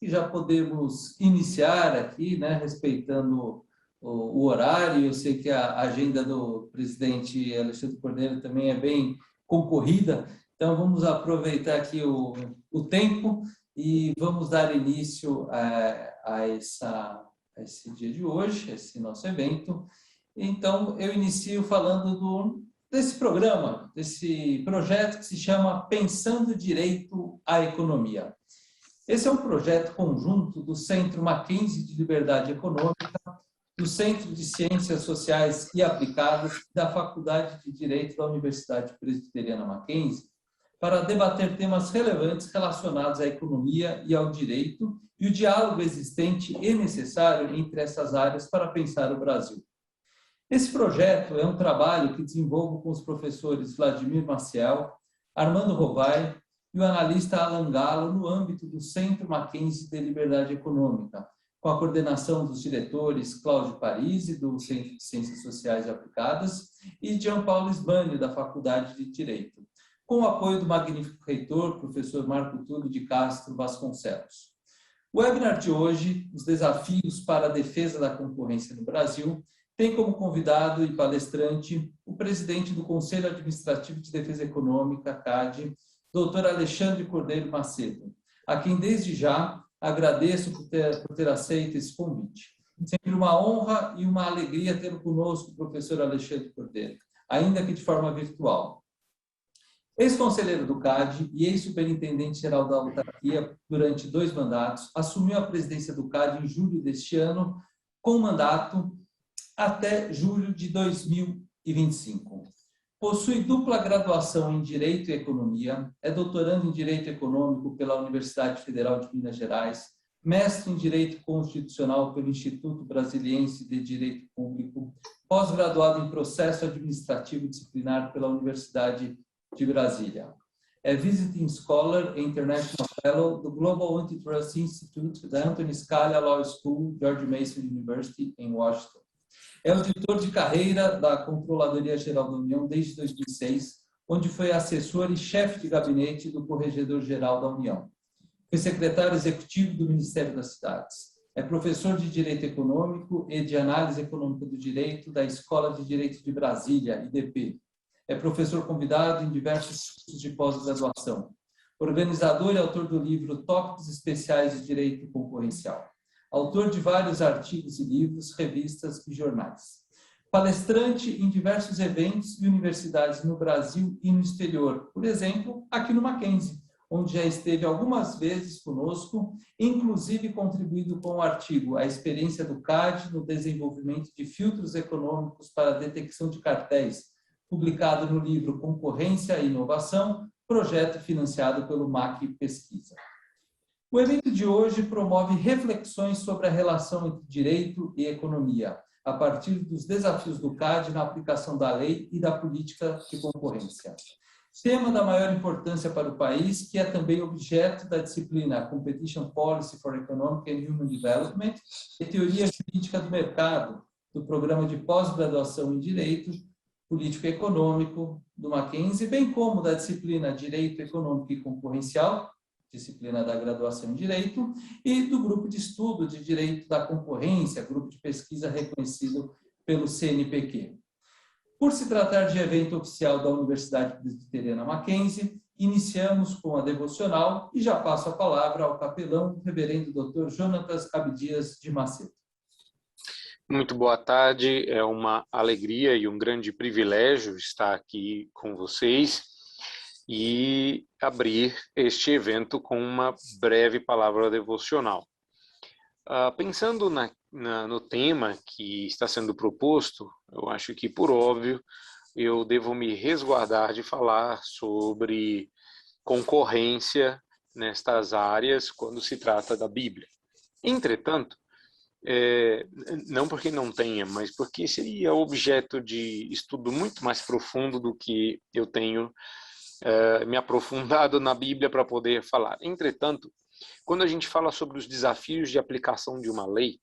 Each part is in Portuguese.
E já podemos iniciar aqui, né, respeitando o horário. Eu sei que a agenda do presidente Alexandre Cordeiro também é bem concorrida, então vamos aproveitar aqui o tempo e vamos dar início a esse dia de hoje, esse nosso evento. Então, eu inicio falando desse programa, desse projeto que se chama Pensando Direito à Economia. Esse é um projeto conjunto do Centro Mackenzie de Liberdade Econômica, do Centro de Ciências Sociais e Aplicadas da Faculdade de Direito da Universidade Presbiteriana Mackenzie, para debater temas relevantes relacionados à economia e ao direito e o diálogo existente e necessário entre essas áreas para pensar o Brasil. Esse projeto é um trabalho que desenvolvo com os professores Vladimir Maciel, Armando Rovai e o analista Alan Gallo no âmbito do Centro Mackenzie de Liberdade Econômica, com a coordenação dos diretores Cláudio Parisi, do Centro de Ciências Sociais e Aplicadas, e Jean Paulo Sbani, da Faculdade de Direito, com o apoio do magnífico reitor, professor Marco Túlio de Castro Vasconcelos. O webinar de hoje, Os Desafios para a Defesa da Concorrência no Brasil, tem como convidado e palestrante o presidente do Conselho Administrativo de Defesa Econômica, CAD, Dr. Alexandre Cordeiro Macedo, a quem desde já agradeço por ter aceito esse convite. Sempre uma honra e uma alegria ter conosco o professor Alexandre Cordeiro, ainda que de forma virtual. Ex-conselheiro do CAD e ex-superintendente-geral da autarquia durante 2 mandatos, assumiu a presidência do CAD em julho deste ano, com mandato até julho de 2025. Possui dupla graduação em Direito e Economia, é doutorando em Direito Econômico pela Universidade Federal de Minas Gerais, mestre em Direito Constitucional pelo Instituto Brasiliense de Direito Público, pós-graduado em Processo Administrativo Disciplinar pela Universidade de Brasília. É Visiting Scholar e International Fellow do Global Antitrust Institute da Anthony Scalia Law School, George Mason University, em Washington. É auditor de carreira da Controladoria Geral da União desde 2006, onde foi assessor e chefe de gabinete do Corregedor-Geral da União. Foi secretário executivo do Ministério das Cidades. É professor de Direito Econômico e de Análise Econômica do Direito da Escola de Direito de Brasília, IDP. É professor convidado em diversos cursos de pós-graduação. Organizador e autor do livro Tópicos Especiais de Direito Concorrencial. Autor de vários artigos e livros, revistas e jornais. Palestrante em diversos eventos e universidades no Brasil e no exterior. Por exemplo, aqui no Mackenzie, onde já esteve algumas vezes conosco, inclusive contribuído com o artigo A Experiência do CAD no Desenvolvimento de Filtros Econômicos para a Detecção de Cartéis, publicado no livro Concorrência e Inovação, projeto financiado pelo MAC Pesquisa. O evento de hoje promove reflexões sobre a relação entre direito e economia, a partir dos desafios do CAD na aplicação da lei e da política de concorrência. Tema da maior importância para o país, que é também objeto da disciplina Competition Policy for Economic and Human Development e Teoria Jurídica do Mercado, do Programa de Pós-Graduação em Direito Político e Econômico do Mackenzie, bem como da disciplina Direito Econômico e Concorrencial, disciplina da graduação em Direito, e do Grupo de Estudo de Direito da Concorrência, grupo de pesquisa reconhecido pelo CNPq. Por se tratar de evento oficial da Universidade Presbiteriana Mackenzie, iniciamos com a devocional e já passo a palavra ao capelão, reverendo Dr. Jonatas Abdias de Macedo. Muito boa tarde, é uma alegria e um grande privilégio estar aqui com vocês e abrir este evento com uma breve palavra devocional. Pensando no tema que está sendo proposto, eu acho que, por óbvio, eu devo me resguardar de falar sobre concorrência nestas áreas quando se trata da Bíblia. Entretanto, não porque não tenha, mas porque seria objeto de estudo muito mais profundo do que eu tenho me aprofundado na Bíblia para poder falar. Entretanto, quando a gente fala sobre os desafios de aplicação de uma lei,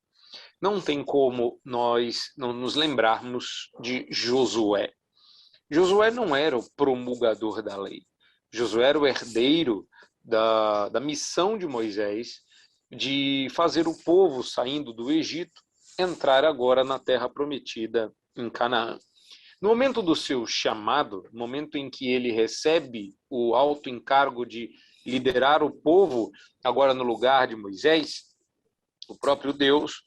não tem como nós não nos lembrarmos de Josué. Josué não era o promulgador da lei. Josué era o herdeiro da missão de Moisés de fazer o povo, saindo do Egito, entrar agora na terra prometida em Canaã. No momento do seu chamado, no momento em que ele recebe o alto encargo de liderar o povo, agora no lugar de Moisés, o próprio Deus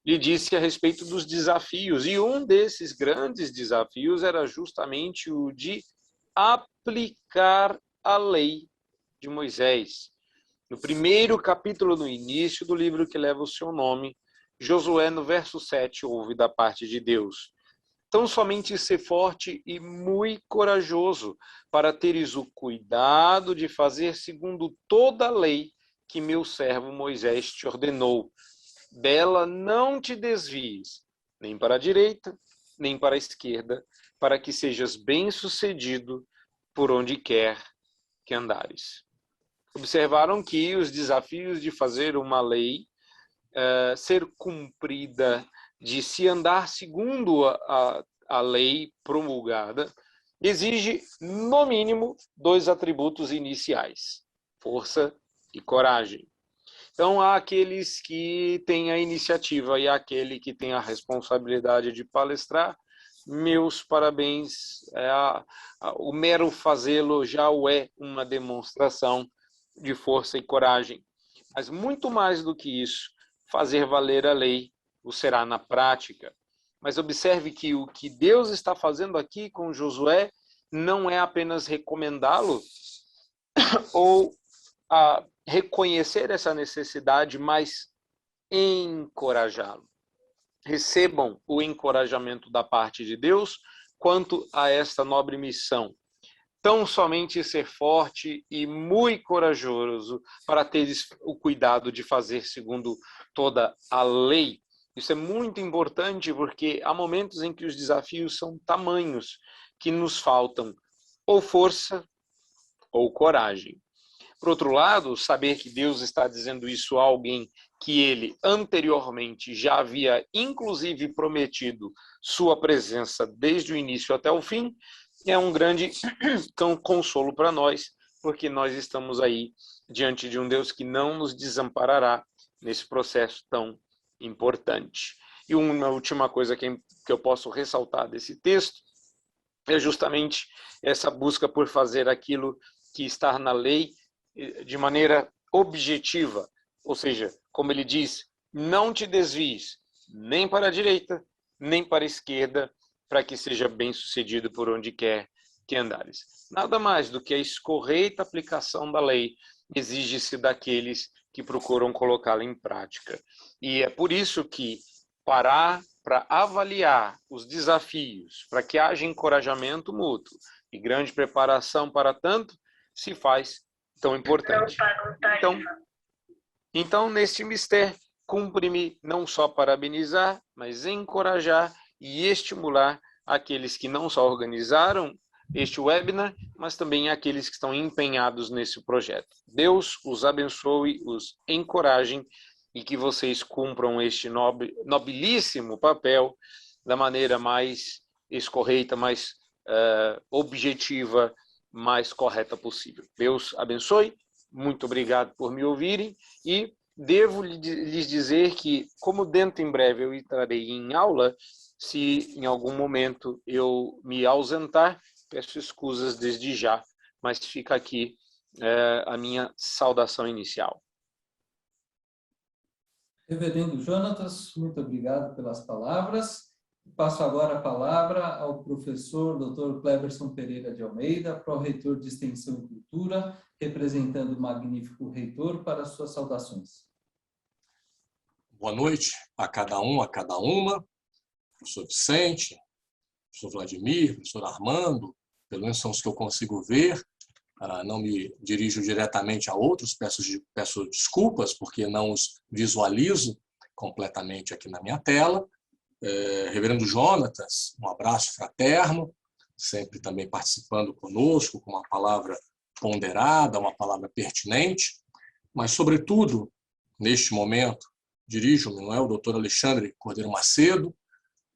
lhe disse a respeito dos desafios, e um desses grandes desafios era justamente o de aplicar a lei de Moisés. No primeiro capítulo, no início do livro que leva o seu nome, Josué, no verso 7, ouve da parte de Deus: tão somente ser forte e muito corajoso, para teres o cuidado de fazer segundo toda a lei que meu servo Moisés te ordenou. Dela não te desvies, nem para a direita, nem para a esquerda, para que sejas bem-sucedido por onde quer que andares. Observaram que os desafios de fazer uma lei ser cumprida, de se andar segundo a lei promulgada, exige, no mínimo, 2 atributos iniciais: força e coragem. Então, há aqueles que têm a iniciativa e há aquele que tem a responsabilidade de palestrar. Meus parabéns. O mero fazê-lo já é uma demonstração de força e coragem. Mas muito mais do que isso, fazer valer a lei o será na prática. Mas observe que o que Deus está fazendo aqui com Josué não é apenas recomendá-lo ou reconhecer essa necessidade, mas encorajá-lo. Recebam o encorajamento da parte de Deus quanto a esta nobre missão. Tão somente ser forte e muito corajoso para teres o cuidado de fazer segundo toda a lei. Isso é muito importante porque há momentos em que os desafios são tamanhos que nos faltam ou força ou coragem. Por outro lado, saber que Deus está dizendo isso a alguém que ele anteriormente já havia inclusive prometido sua presença desde o início até o fim, é um grande consolo para nós, porque nós estamos aí diante de um Deus que não nos desamparará nesse processo tão importante. E uma última coisa que eu posso ressaltar desse texto é justamente essa busca por fazer aquilo que está na lei de maneira objetiva, ou seja, como ele diz, não te desvies nem para a direita, nem para a esquerda, para que seja bem-sucedido por onde quer que andares. Nada mais do que a escorreita aplicação da lei exige-se daqueles que procuram colocá-la em prática. E é por isso que parar para avaliar os desafios, para que haja encorajamento mútuo e grande preparação para tanto, se faz tão importante. Então, neste mistério, cumpre-me não só parabenizar, mas encorajar e estimular aqueles que não só organizaram este webinar, mas também aqueles que estão empenhados nesse projeto. Deus os abençoe, os encoraje e que vocês cumpram este nobilíssimo papel da maneira mais escorreita, mais objetiva, mais correta possível. Deus abençoe, muito obrigado por me ouvirem e devo lhes dizer que, como dentro em breve eu entrarei em aula, se em algum momento eu me ausentar, peço escusas desde já, mas fica aqui a minha saudação inicial. Reverendo Jonatas, muito obrigado pelas palavras. Passo agora a palavra ao professor Dr. Cleberson Pereira de Almeida, pró-reitor de Extensão e Cultura, representando o magnífico reitor, para suas saudações. Boa noite a cada um, a cada uma, professor Vicente, professor Vladimir, professor Armando, pelo menos são os que eu consigo ver. Não me dirijo diretamente a outros, peço desculpas porque não os visualizo completamente aqui na minha tela. Reverendo Jonatas, um abraço fraterno, sempre também participando conosco com uma palavra ponderada, uma palavra pertinente, mas, sobretudo, neste momento, dirijo-me, não é, o doutor Alexandre Cordeiro Macedo,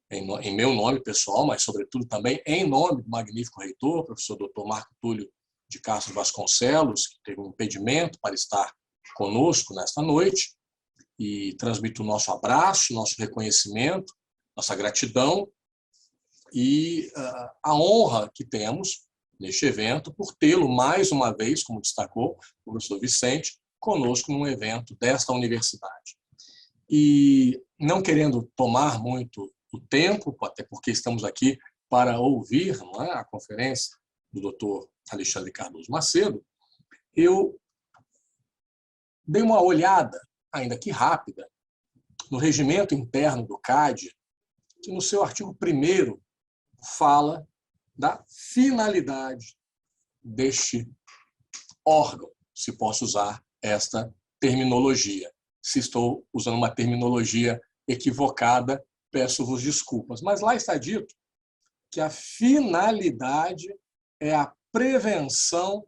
em meu nome pessoal, mas, sobretudo, também em nome do magnífico reitor, professor Dr. Marco Túlio de Castro Vasconcelos, que teve um impedimento para estar conosco nesta noite, e transmito o nosso abraço, nosso reconhecimento, nossa gratidão e a honra que temos neste evento por tê-lo mais uma vez, como destacou o professor Vicente, conosco num evento desta universidade. E não querendo tomar muito o tempo, até porque estamos aqui para ouvir, não é, a conferência do Dr. Alexandre Cardoso Macedo, eu dei uma olhada, ainda que rápida, no regimento interno do CAD, que no seu artigo 1º fala da finalidade deste órgão, se posso usar esta terminologia. Se estou usando uma terminologia equivocada, peço-vos desculpas. Mas lá está dito que a finalidade é a prevenção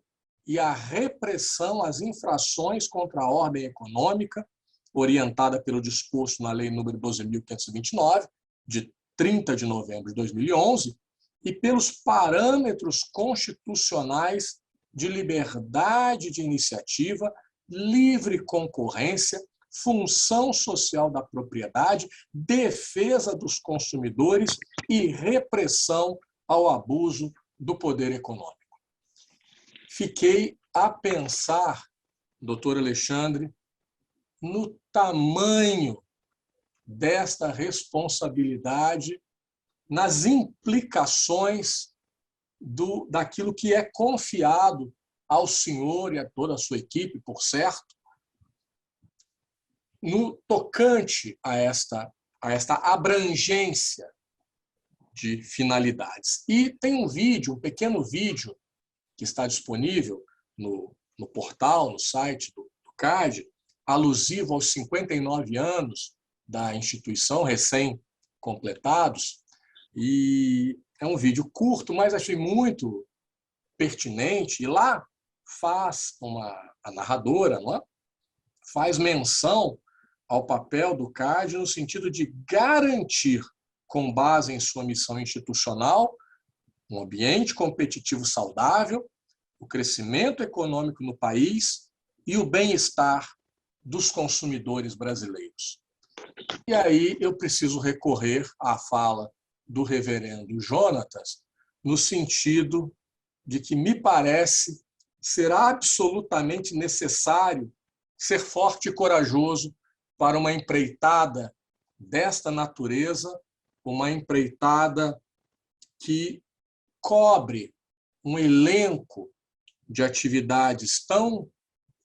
e a repressão às infrações contra a ordem econômica, orientada pelo disposto na Lei nº 12.529, de 30 de novembro de 2011, e pelos parâmetros constitucionais de liberdade de iniciativa, livre concorrência, função social da propriedade, defesa dos consumidores e repressão ao abuso do poder econômico. Fiquei a pensar, doutor Alexandre, no tamanho desta responsabilidade, nas implicações daquilo que é confiado ao senhor e a toda a sua equipe, por certo, no tocante a esta abrangência de finalidades. E tem um vídeo, um pequeno vídeo, que está disponível no portal, no site do CAD, alusivo aos 59 anos da instituição, recém-completados, e é um vídeo curto, mas achei muito pertinente, e lá faz a narradora, não é? Faz menção ao papel do CAD no sentido de garantir, com base em sua missão institucional, um ambiente competitivo saudável, o crescimento econômico no país e o bem-estar dos consumidores brasileiros. E aí eu preciso recorrer à fala do reverendo Jonatas, no sentido de que me parece ser absolutamente necessário ser forte e corajoso para uma empreitada desta natureza, uma empreitada que cobre um elenco de atividades tão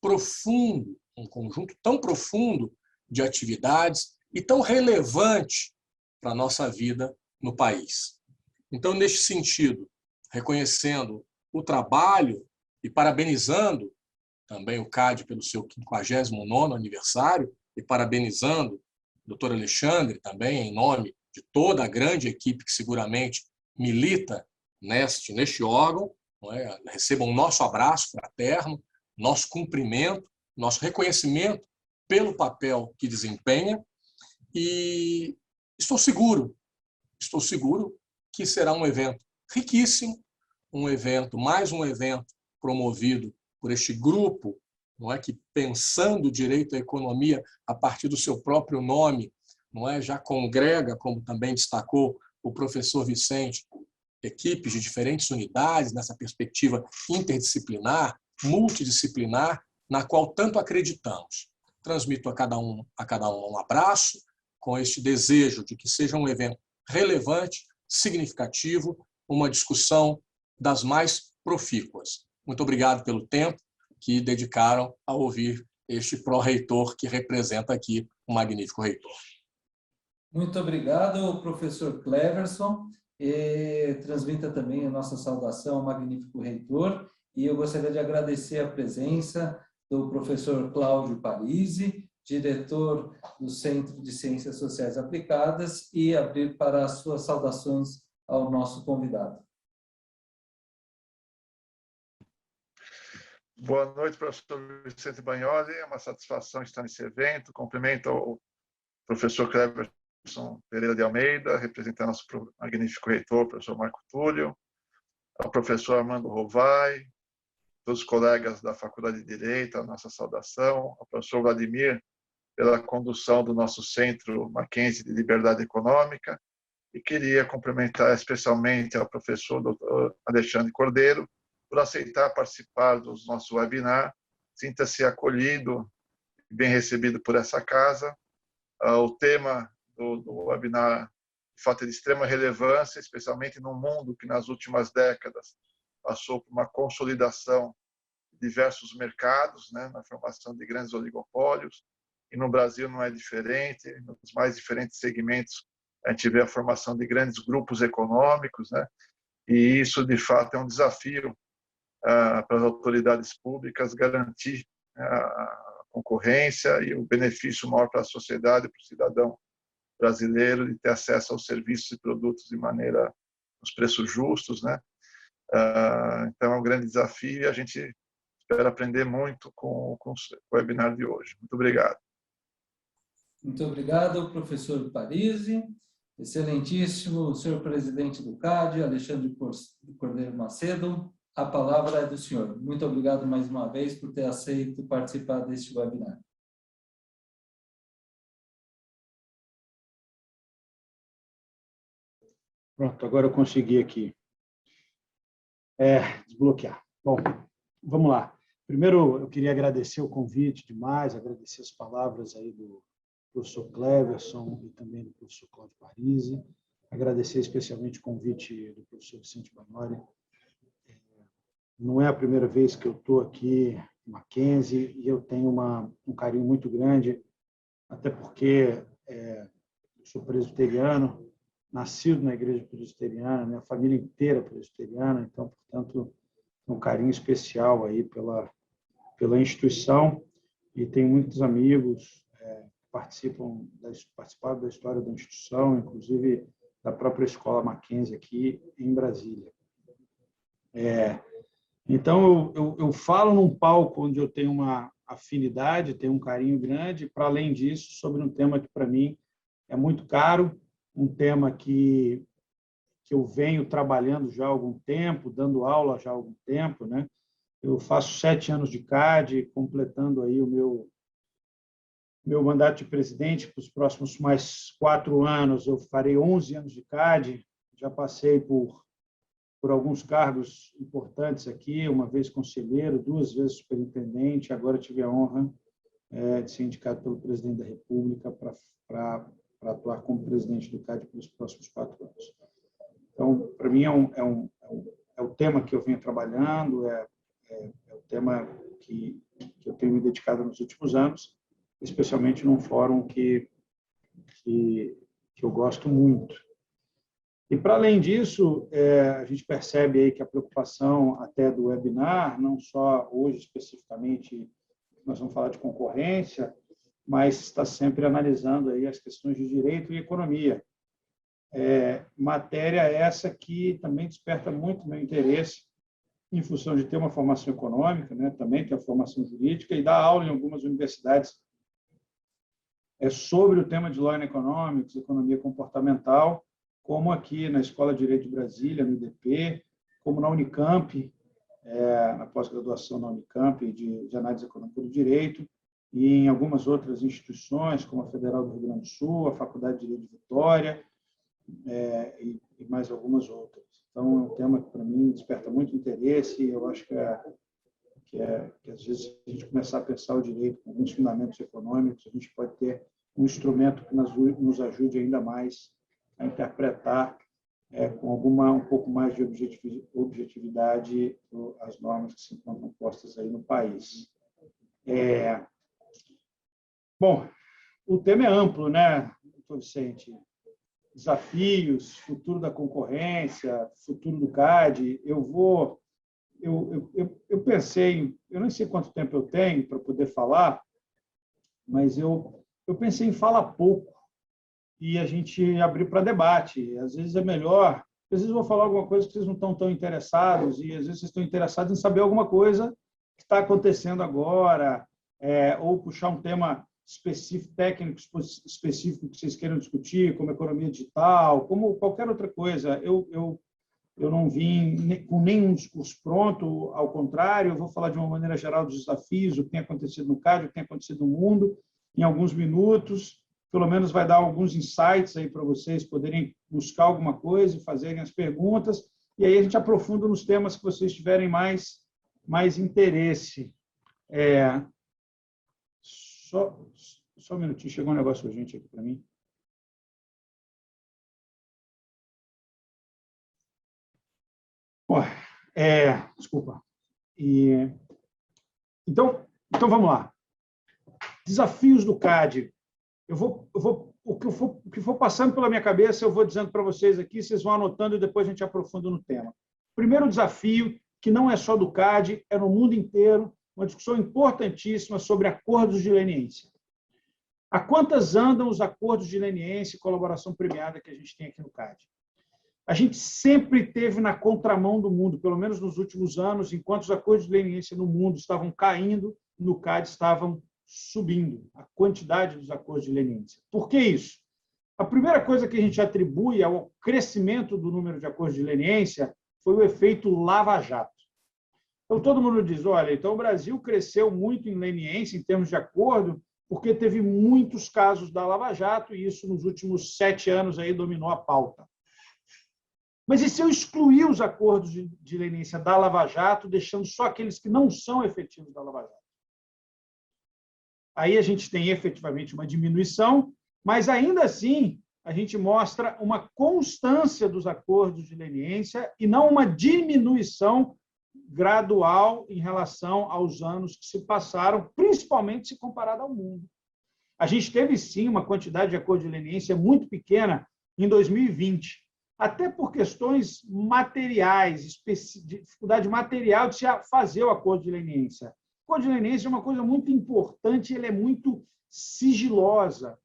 profundo, um conjunto tão profundo de atividades e tão relevante para a nossa vida no país. Então, neste sentido, reconhecendo o trabalho e parabenizando também o CAD pelo seu 59º aniversário e parabenizando o Dr. Alexandre também em nome de toda a grande equipe que seguramente milita neste órgão, não é? Recebam o nosso abraço fraterno, nosso cumprimento, nosso reconhecimento pelo papel que desempenha, e estou seguro que será um evento riquíssimo, mais um evento promovido por este grupo, não é, que, pensando o direito à economia a partir do seu próprio nome, não é, já congrega, como também destacou o professor Vicente, equipes de diferentes unidades nessa perspectiva interdisciplinar, multidisciplinar, na qual tanto acreditamos. Transmito a cada um um abraço, com este desejo de que seja um evento relevante, significativo, uma discussão das mais profícuas. Muito obrigado pelo tempo que dedicaram a ouvir este pró-reitor que representa aqui o magnífico reitor. Muito obrigado, professor Cleverson. Transmita também a nossa saudação ao magnífico reitor, e eu gostaria de agradecer a presença do professor Cláudio Parisi, diretor do Centro de Ciências Sociais Aplicadas, e abrir para as suas saudações ao nosso convidado. Boa noite, professor Vicente Bagnoli. É uma satisfação estar nesse evento. Cumprimento ao professor Cleverson Wilson Pereira de Almeida, representando nosso magnífico reitor, professor Marco Túlio, ao professor Armando Rovai, todos os colegas da Faculdade de Direito, a nossa saudação, ao professor Vladimir, pela condução do nosso Centro Mackenzie de Liberdade Econômica, e queria cumprimentar especialmente ao professor Dr. Alexandre Cordeiro por aceitar participar do nosso webinar. Sinta-se acolhido e bem recebido por essa casa. O tema do webinar, de fato, é de extrema relevância, especialmente num mundo que nas últimas décadas passou por uma consolidação de diversos mercados, né, na formação de grandes oligopólios, e no Brasil não é diferente. Nos mais diferentes segmentos a gente vê a formação de grandes grupos econômicos, né, e isso de fato é um desafio para as autoridades públicas garantir a concorrência e o benefício maior para a sociedade, para o cidadão brasileiro, de ter acesso aos serviços e produtos de maneira, os preços justos, né? Então é um grande desafio e a gente espera aprender muito com o webinar de hoje. Muito obrigado. Muito obrigado, professor Parisi. Excelentíssimo senhor presidente do CAD, Alexandre Cordeiro Macedo, a palavra é do senhor. Muito obrigado mais uma vez por ter aceito participar deste webinar. Pronto, agora eu consegui aqui desbloquear. Bom, vamos lá. Primeiro, eu queria agradecer o convite demais, agradecer as palavras aí do professor Cleverson e também do professor Cláudio Parisi, agradecer especialmente o convite do professor Vicente Banori. Não é a primeira vez que eu estou aqui em Mackenzie e eu tenho um carinho muito grande, até porque eu sou presbiteriano, nascido na igreja presbiteriana, minha família inteira presbiteriana, então, portanto, um carinho especial aí pela instituição e tenho muitos amigos que participaram da história da instituição, inclusive da própria Escola Mackenzie aqui em Brasília. Então, eu falo num palco onde eu tenho uma afinidade, tenho um carinho grande, para além disso, sobre um tema que, para mim, é muito caro, um tema que eu venho trabalhando já há algum tempo, dando aula já há algum tempo, né? Eu faço 7 anos de CAD, completando aí o meu mandato de presidente. Para os próximos mais 4 anos, eu farei 11 anos de CAD, já passei por alguns cargos importantes aqui, uma vez conselheiro, 2 vezes superintendente, agora tive a honra de ser indicado pelo presidente da República para atuar como presidente do CAD pelos próximos 4 anos. Então, para mim, é o tema que eu venho trabalhando, é o tema que eu tenho me dedicado nos últimos anos, especialmente num fórum que eu gosto muito. E, para além disso, a gente percebe aí que a preocupação até do webinar, não só hoje especificamente, nós vamos falar de concorrência, mas está sempre analisando aí as questões de direito e economia. Matéria essa que também desperta muito meu interesse, em função de ter uma formação econômica, né, também ter a formação jurídica e dar aula em algumas universidades sobre o tema de Law and Economics, economia comportamental, como aqui na Escola de Direito de Brasília, no IDP, como na Unicamp, na pós-graduação na Unicamp de Análise Econômica do Direito, e em algumas outras instituições, como a Federal do Rio Grande do Sul, a Faculdade de Direito de Vitória, e mais algumas outras. Então, é um tema que, para mim, desperta muito interesse, e eu acho que às vezes, se a gente começar a pensar o direito com alguns fundamentos econômicos, a gente pode ter um instrumento que nos ajude ainda mais a interpretar com um pouco mais de objetividade as normas que se encontram postas aí no país. Bom, o tema é amplo, né, doutor Vicente? Desafios, futuro da concorrência, futuro do CAD. Eu pensei, eu não sei quanto tempo eu tenho para poder falar, mas eu pensei em falar pouco e a gente abrir para debate. Às vezes é melhor, às vezes eu vou falar alguma coisa que vocês não estão tão interessados e às vezes vocês estão interessados em saber alguma coisa que está acontecendo agora, ou puxar um tema técnico específico que vocês queiram discutir, como economia digital, como qualquer outra coisa. Eu não vim com nenhum discurso pronto, ao contrário, eu vou falar de uma maneira geral dos desafios, o que tem acontecido no CAD, o que tem acontecido no mundo, em alguns minutos. Pelo menos vai dar alguns insights aí para vocês poderem buscar alguma coisa e fazerem as perguntas, e aí a gente aprofunda nos temas que vocês tiverem mais interesse. Só um minutinho, chegou um negócio urgente aqui para mim. Desculpa. Então, vamos lá. Desafios do CAD. O que for passando pela minha cabeça, eu vou dizendo para vocês aqui, vocês vão anotando e depois a gente aprofunda no tema. Primeiro desafio, que não é só do CAD, é no mundo inteiro, uma discussão importantíssima sobre acordos de leniência. A quantas andam os acordos de leniência e colaboração premiada que a gente tem aqui no CAD? A gente sempre teve na contramão do mundo, pelo menos nos últimos anos, enquanto os acordos de leniência no mundo estavam caindo, no CAD estavam subindo, a quantidade dos acordos de leniência. Por que isso? A primeira coisa que a gente atribui ao crescimento do número de acordos de leniência foi o efeito lava-jato. Então, todo mundo diz, olha, então o Brasil cresceu muito em leniência, em termos de acordo, porque teve muitos casos da lava-jato e isso, nos últimos 7 anos, aí, dominou a pauta. Mas e se eu excluir os acordos de leniência da lava-jato, deixando só aqueles que não são efetivos da lava-jato? Aí a gente tem efetivamente uma diminuição, mas ainda assim a gente mostra uma constância dos acordos de leniência e não uma diminuição gradual em relação aos anos que se passaram, principalmente se comparado ao mundo. A gente teve, sim, uma quantidade de acordos de leniência muito pequena em 2020, até por questões materiais, dificuldade material de se fazer o acordo de leniência. O acordo de leniência é uma coisa muito importante, ele é muito sigilosa.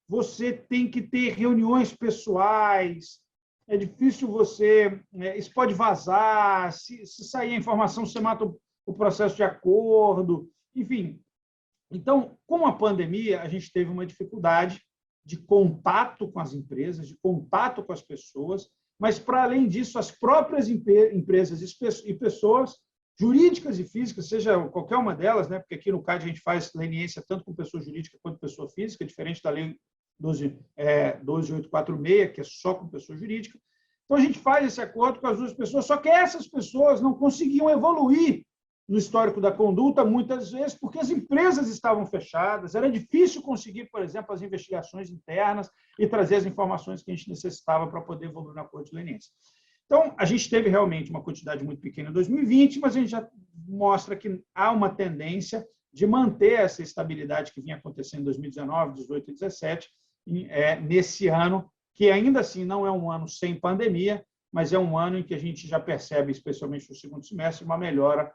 Você tem que ter reuniões pessoais, é difícil isso pode vazar, se sair a informação, você mata o processo de acordo, enfim. Então, com a pandemia, a gente teve uma dificuldade de contato com as empresas, de contato com as pessoas, mas, para além disso, as próprias empresas e pessoas jurídicas e físicas, seja qualquer uma delas, né? Porque aqui no CAD a gente faz leniência tanto com pessoa jurídica quanto pessoa física, diferente da lei 12.846, que é só com pessoa jurídica. Então, a gente faz esse acordo com as duas pessoas, só que essas pessoas não conseguiam evoluir no histórico da conduta, muitas vezes, porque as empresas estavam fechadas, era difícil conseguir, por exemplo, as investigações internas e trazer as informações que a gente necessitava para poder evoluir na acordo de leniência. Então, a gente teve realmente uma quantidade muito pequena em 2020, mas a gente já mostra que há uma tendência de manter essa estabilidade que vinha acontecendo em 2019, 2018 e 2017, nesse ano, que ainda assim não é um ano sem pandemia, mas é um ano em que a gente já percebe, especialmente no segundo semestre, uma melhora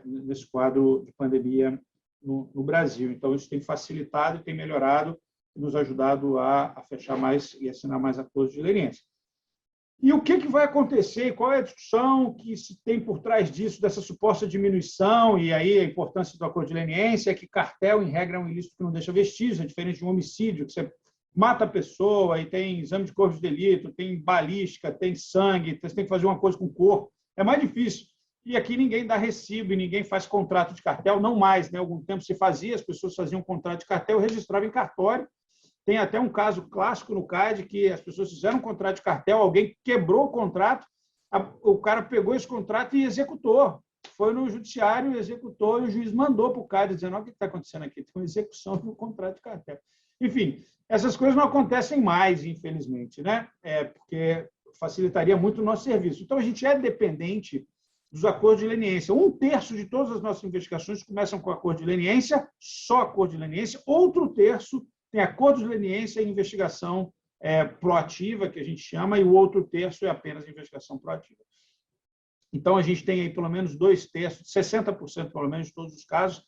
nesse quadro de pandemia no Brasil. Então, isso tem facilitado e tem melhorado e nos ajudado a fechar mais e assinar mais acordos de leniência. E o que vai acontecer? Qual é a discussão que se tem por trás disso, dessa suposta diminuição? E aí a importância do acordo de leniência é que cartel, em regra, é um ilícito que não deixa vestígios, é diferente de um homicídio, que você mata a pessoa e tem exame de corpo de delito, tem balística, tem sangue, você tem que fazer uma coisa com o corpo. É mais difícil. E aqui ninguém dá recibo e ninguém faz contrato de cartel, não mais, né? Algum tempo se fazia, as pessoas faziam contrato de cartel, registravam em cartório. Tem até um caso clássico no CAD que as pessoas fizeram um contrato de cartel, alguém quebrou o contrato, o cara pegou esse contrato e executou. Foi no judiciário, executou, e o juiz mandou para o CAD, dizendo: o que está acontecendo aqui? Tem uma execução no contrato de cartel. Enfim, essas coisas não acontecem mais, infelizmente, né? Porque facilitaria muito o nosso serviço. Então, a gente é dependente dos acordos de leniência. 1/3 de todas as nossas investigações começam com acordo de leniência, só acordo de leniência. Outro terço tem acordo de leniência e investigação proativa, que a gente chama, e o outro terço é apenas investigação proativa. Então, a gente tem aí pelo menos 2/3, 60% pelo menos de todos os casos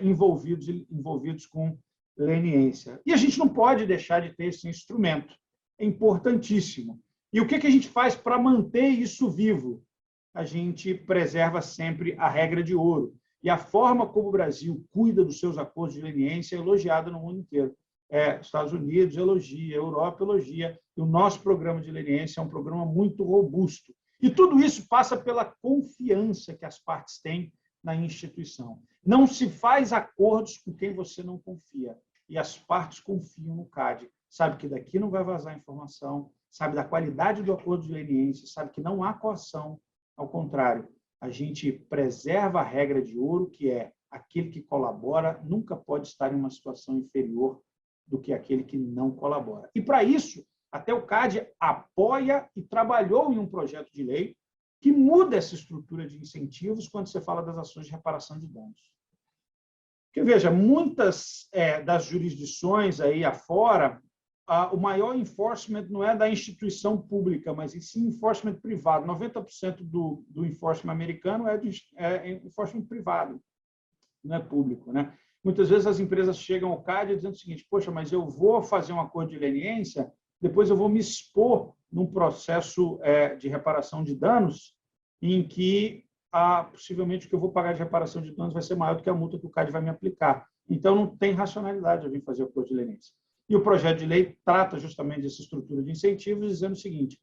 envolvidos com leniência. E a gente não pode deixar de ter esse instrumento. É importantíssimo. E o que a gente faz para manter isso vivo? A gente preserva sempre a regra de ouro. E a forma como o Brasil cuida dos seus acordos de leniência é elogiada no mundo inteiro. Estados Unidos elogia, Europa elogia, e o nosso programa de leniência é um programa muito robusto. E tudo isso passa pela confiança que as partes têm na instituição. Não se faz acordos com quem você não confia. E as partes confiam no CAD. Sabe que daqui não vai vazar informação, sabe da qualidade do acordo de leniência, sabe que não há coação. Ao contrário, a gente preserva a regra de ouro, que é aquele que colabora nunca pode estar em uma situação inferior do que aquele que não colabora. E, para isso, até o CAD apoia e trabalhou em um projeto de lei que muda essa estrutura de incentivos quando você fala das ações de reparação de danos. Porque, veja, muitas das jurisdições aí afora, o maior enforcement não é da instituição pública, mas sim enforcement privado. 90% do enforcement americano é enforcement privado, não é público, né? Muitas vezes as empresas chegam ao CAD dizendo o seguinte: poxa, mas eu vou fazer um acordo de leniência, depois eu vou me expor num processo de reparação de danos em que possivelmente o que eu vou pagar de reparação de danos vai ser maior do que a multa que o CAD vai me aplicar. Então, não tem racionalidade eu vir fazer o acordo de leniência. E o projeto de lei trata justamente dessa estrutura de incentivos, dizendo o seguinte: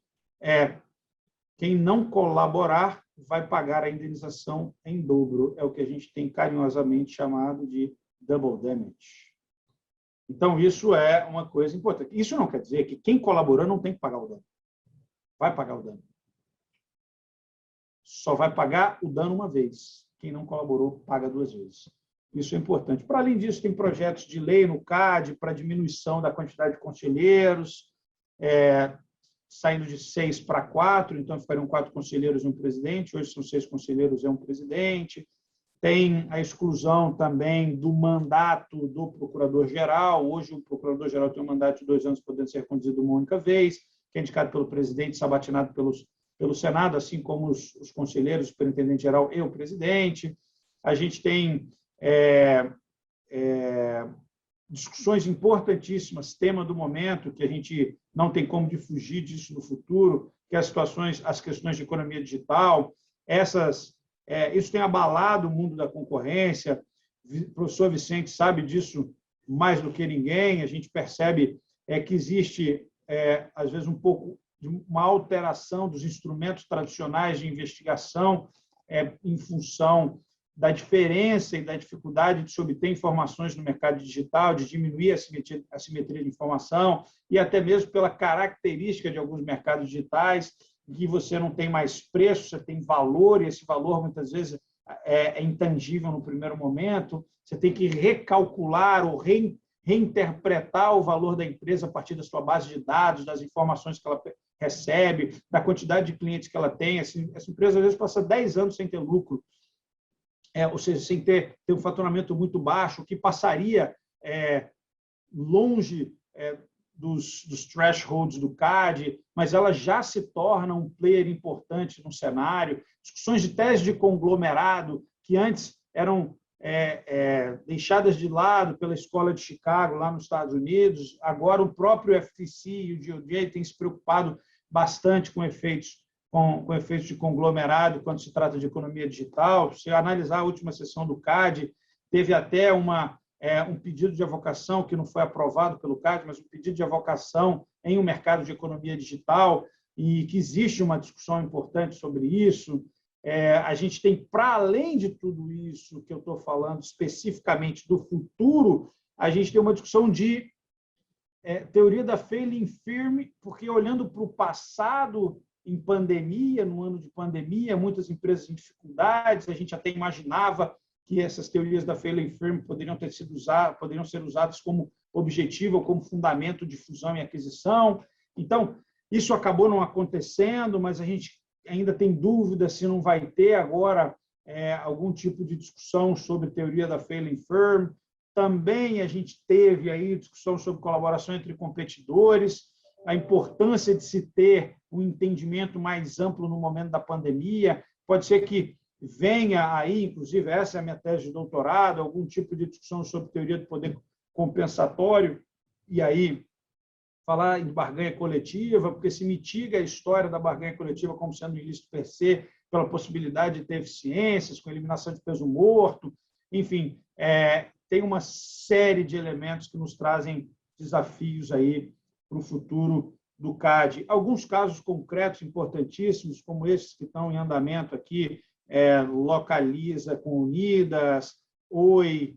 quem não colaborar vai pagar a indenização em dobro. É o que a gente tem carinhosamente chamado de double damage. Então, isso é uma coisa importante. Isso não quer dizer que quem colaborou não tem que pagar o dano. Vai pagar o dano. Só vai pagar o dano uma vez. Quem não colaborou, paga 2 vezes. Isso é importante. Para além disso, tem projetos de lei no CAD para diminuição da quantidade de conselheiros, saindo de 6 para 4, então ficariam 4 conselheiros e um presidente, hoje são 6 conselheiros e um presidente. Tem a exclusão também do mandato do procurador-geral. Hoje, o procurador-geral tem um mandato de 2 anos, podendo ser reconduzido uma única vez, que é indicado pelo presidente, sabatinado pelo Senado, assim como os conselheiros, o superintendente-geral e o presidente. A gente tem discussões importantíssimas, tema do momento, que a gente não tem como fugir disso no futuro, que é as questões de economia digital. Isso tem abalado o mundo da concorrência. O professor Vicente sabe disso mais do que ninguém. A gente percebe que existe, às vezes, um pouco de uma alteração dos instrumentos tradicionais de investigação em função da diferença e da dificuldade de se obter informações no mercado digital, de diminuir a assimetria de informação, e até mesmo pela característica de alguns mercados digitais, que você não tem mais preço, você tem valor, e esse valor, muitas vezes, é intangível no primeiro momento. Você tem que recalcular ou reinterpretar o valor da empresa a partir da sua base de dados, das informações que ela recebe, da quantidade de clientes que ela tem. Essa empresa, às vezes, passa 10 anos sem ter lucro, ou seja, sem ter um faturamento muito baixo, que passaria longe dos thresholds do CAD, mas ela já se torna um player importante no cenário. Discussões de tese de conglomerado, que antes eram deixadas de lado pela Escola de Chicago, lá nos Estados Unidos, agora o próprio FTC e o DOJ têm se preocupado bastante com efeitos de conglomerado quando se trata de economia digital. Se analisar a última sessão do CAD, teve até um pedido de avocação que não foi aprovado pelo CAD, mas um pedido de avocação em um mercado de economia digital, e que existe uma discussão importante sobre isso. A gente tem, para além de tudo isso que eu estou falando especificamente do futuro, a gente tem uma discussão de teoria da failing firm, porque olhando para o passado, em pandemia, no ano de pandemia, muitas empresas em dificuldades, a gente até imaginava que essas teorias da failing firm poderiam ser usadas como objetivo ou como fundamento de fusão e aquisição. Então, isso acabou não acontecendo, mas a gente ainda tem dúvida se não vai ter agora algum tipo de discussão sobre teoria da failing firm. Também a gente teve aí discussão sobre colaboração entre competidores, a importância de se ter um entendimento mais amplo no momento da pandemia. Pode ser que venha aí, inclusive, essa é a minha tese de doutorado, algum tipo de discussão sobre teoria do poder compensatório, e aí falar em barganha coletiva, porque se mitiga a história da barganha coletiva como sendo ilícito per se, pela possibilidade de ter eficiências, com eliminação de peso morto, enfim, tem uma série de elementos que nos trazem desafios aí para o futuro do CAD. Alguns casos concretos importantíssimos, como esses que estão em andamento aqui, Localiza com Unidas, Oi,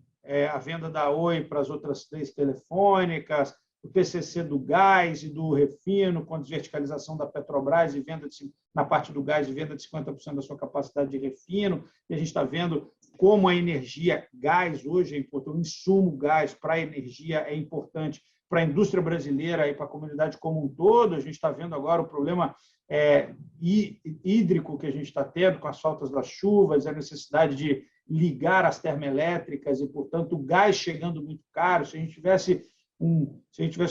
a venda da Oi para as outras 3 telefônicas, o PCC do gás e do refino, com a desverticalização da Petrobras e venda na parte do gás e venda de 50% da sua capacidade de refino. E a gente está vendo como a energia gás hoje é importante, o insumo gás para a energia é importante para a indústria brasileira e para a comunidade como um todo. A gente está vendo agora o problema hídrico que a gente está tendo com as faltas das chuvas, a necessidade de ligar as termoelétricas e, portanto, o gás chegando muito caro. Se a gente tivesse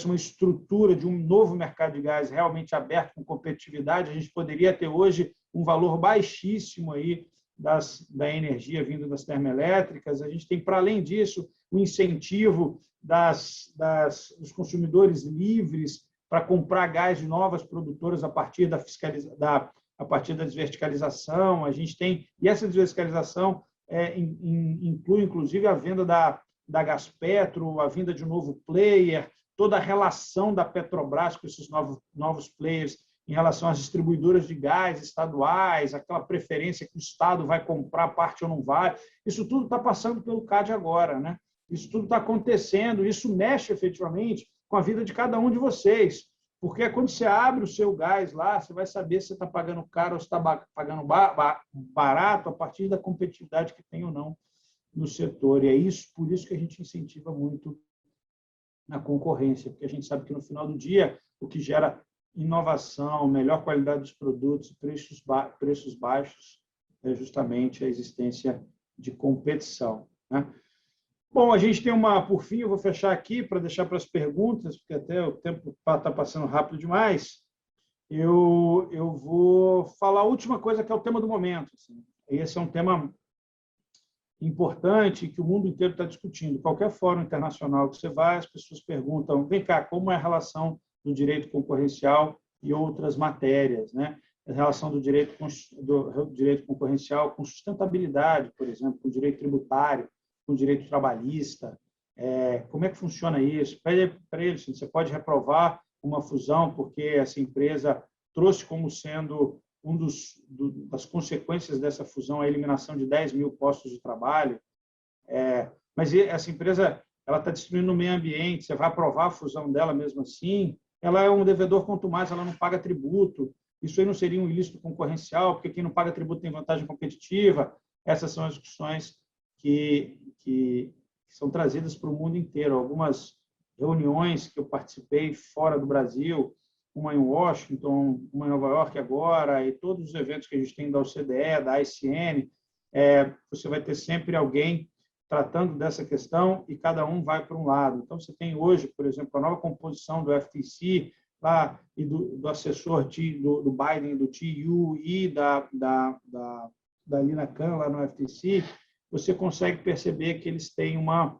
uma estrutura de um novo mercado de gás realmente aberto com competitividade, a gente poderia ter hoje um valor baixíssimo aí da energia vindo das termoelétricas. A gente tem, para além disso, o incentivo dos consumidores livres para comprar gás de novas produtoras a partir da desverticalização. A gente tem, e essa desverticalização inclui, inclusive, a venda da Gaspetro, a vinda de um novo player, toda a relação da Petrobras com esses novos players em relação às distribuidoras de gás estaduais, aquela preferência que o Estado vai comprar parte ou não vai. Isso tudo está passando pelo CAD agora, né? Isso tudo está acontecendo, isso mexe efetivamente com a vida de cada um de vocês, porque quando você abre o seu gás lá, você vai saber se você está pagando caro ou se está pagando barato a partir da competitividade que tem ou não no setor. E é por isso que a gente incentiva muito na concorrência, porque a gente sabe que no final do dia o que gera inovação, melhor qualidade dos produtos, preços baixos, é justamente a existência de competição, né? Bom, a gente tem por fim, eu vou fechar aqui para deixar para as perguntas, porque até o tempo está passando rápido demais. Eu vou falar a última coisa, que é o tema do momento. Assim. Esse é um tema importante que o mundo inteiro está discutindo. Qualquer fórum internacional que você vai, as pessoas perguntam, vem cá, como é a relação do direito concorrencial e outras matérias, né? A relação do direito concorrencial com sustentabilidade, por exemplo, com o direito tributário, com o direito trabalhista. Como é que funciona isso? Para eles, você pode reprovar uma fusão porque essa empresa trouxe como sendo das consequências dessa fusão a eliminação de 10 mil postos de trabalho. Mas essa empresa está destruindo o meio ambiente, você vai aprovar a fusão dela mesmo assim? Ela é um devedor quanto mais ela não paga tributo. Isso aí não seria um ilícito concorrencial, porque quem não paga tributo tem vantagem competitiva. Essas são as discussões que são trazidas para o mundo inteiro. Algumas reuniões que eu participei fora do Brasil, uma em Washington, uma em Nova York agora, e todos os eventos que a gente tem da OCDE, da ICN, você vai ter sempre alguém tratando dessa questão e cada um vai para um lado. Então, você tem hoje, por exemplo, a nova composição do FTC lá, e do assessor do Biden, do TU e da Lina Khan lá no FTC, você consegue perceber que eles têm uma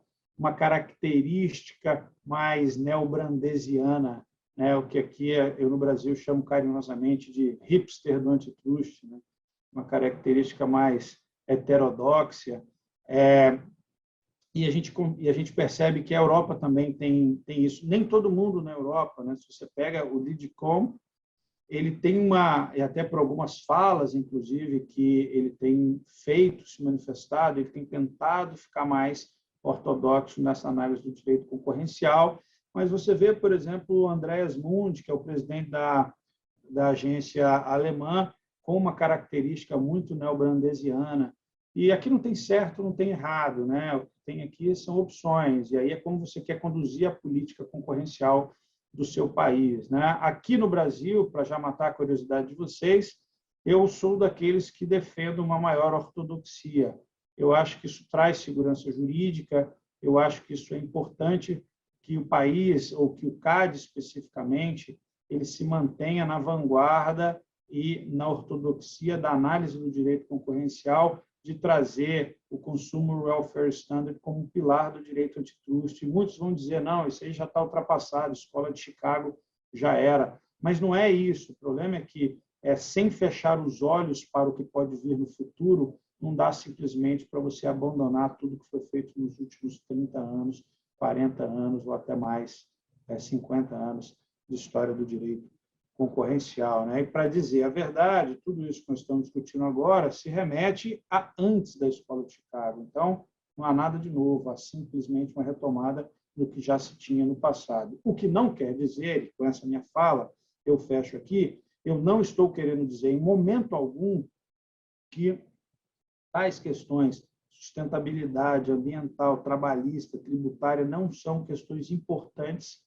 característica mais neobrandesiana, né? O que aqui eu no Brasil chamo carinhosamente de hipster do antitrust, né? Uma característica mais heterodoxa. E a gente percebe que a Europa também tem isso. Nem todo mundo na Europa, né? Se você pega o Didcom, ele tem e até por algumas falas, inclusive, que ele tem feito, se manifestado, ele tem tentado ficar mais ortodoxo nessa análise do direito concorrencial, mas você vê, por exemplo, o Andreas Mund, que é o presidente da agência alemã, com uma característica muito neobrandesiana. E aqui não tem certo, não tem errado, né? O que tem aqui são opções, e aí é como você quer conduzir a política concorrencial do seu país, né? Aqui no Brasil, para já matar a curiosidade de vocês, eu sou daqueles que defendem uma maior ortodoxia. Eu acho que isso traz segurança jurídica, eu acho que isso é importante que o país, ou que o CAD especificamente, ele se mantenha na vanguarda e na ortodoxia da análise do direito concorrencial, de trazer o Consumer Welfare Standard como um pilar do direito antitrust. E muitos vão dizer, não, isso aí já está ultrapassado, a Escola de Chicago já era. Mas não é isso. O problema é que sem fechar os olhos para o que pode vir no futuro, não dá simplesmente para você abandonar tudo que foi feito nos últimos 30 anos, 40 anos ou até mais, 50 anos de história do direito concorrencial, né? E para dizer a verdade, tudo isso que nós estamos discutindo agora se remete a antes da Escola de Chicago. Então, não há nada de novo, há simplesmente uma retomada do que já se tinha no passado. O que não quer dizer, e com essa minha fala, eu fecho aqui, eu não estou querendo dizer em momento algum que tais questões, sustentabilidade ambiental, trabalhista, tributária, não são questões importantes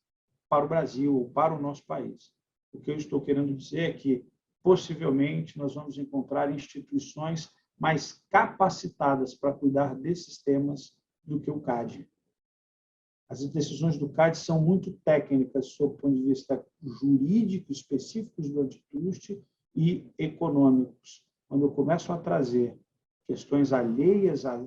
para o Brasil ou para o nosso país. O que eu estou querendo dizer é que, possivelmente, nós vamos encontrar instituições mais capacitadas para cuidar desses temas do que o CAD. As decisões do CAD são muito técnicas, sob o ponto de vista jurídico, específicos do antitrust e econômicos. Quando eu começo a trazer questões alheias a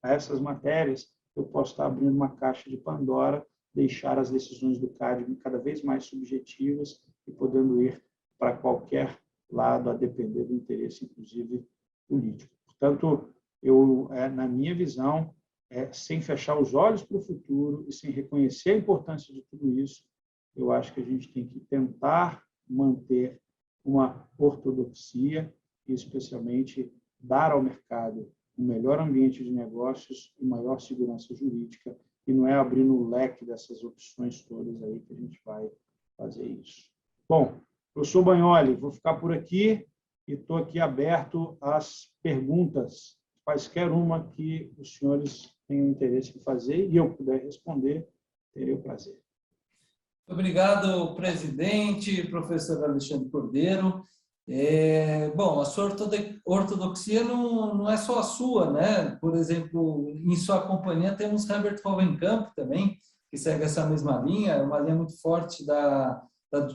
essas matérias, eu posso estar abrindo uma caixa de Pandora, deixar as decisões do CAD cada vez mais subjetivas e podendo ir para qualquer lado, a depender do interesse, inclusive, político. Portanto, na minha visão, sem fechar os olhos para o futuro e sem reconhecer a importância de tudo isso, eu acho que a gente tem que tentar manter uma ortodoxia e, especialmente, dar ao mercado um melhor ambiente de negócios e maior segurança jurídica, e não é abrindo o leque dessas opções todas aí que a gente vai fazer isso. Bom, professor Bagnoli, vou ficar por aqui e estou aqui aberto às perguntas, quaisquer uma que os senhores tenham interesse em fazer e eu puder responder, terei o prazer. Obrigado, presidente, professor Alexandre Cordeiro. Bom, a sua ortodoxia não é só a sua, né? Por exemplo, em sua companhia temos Herbert Hovenkamp também, que segue essa mesma linha, é uma linha muito forte da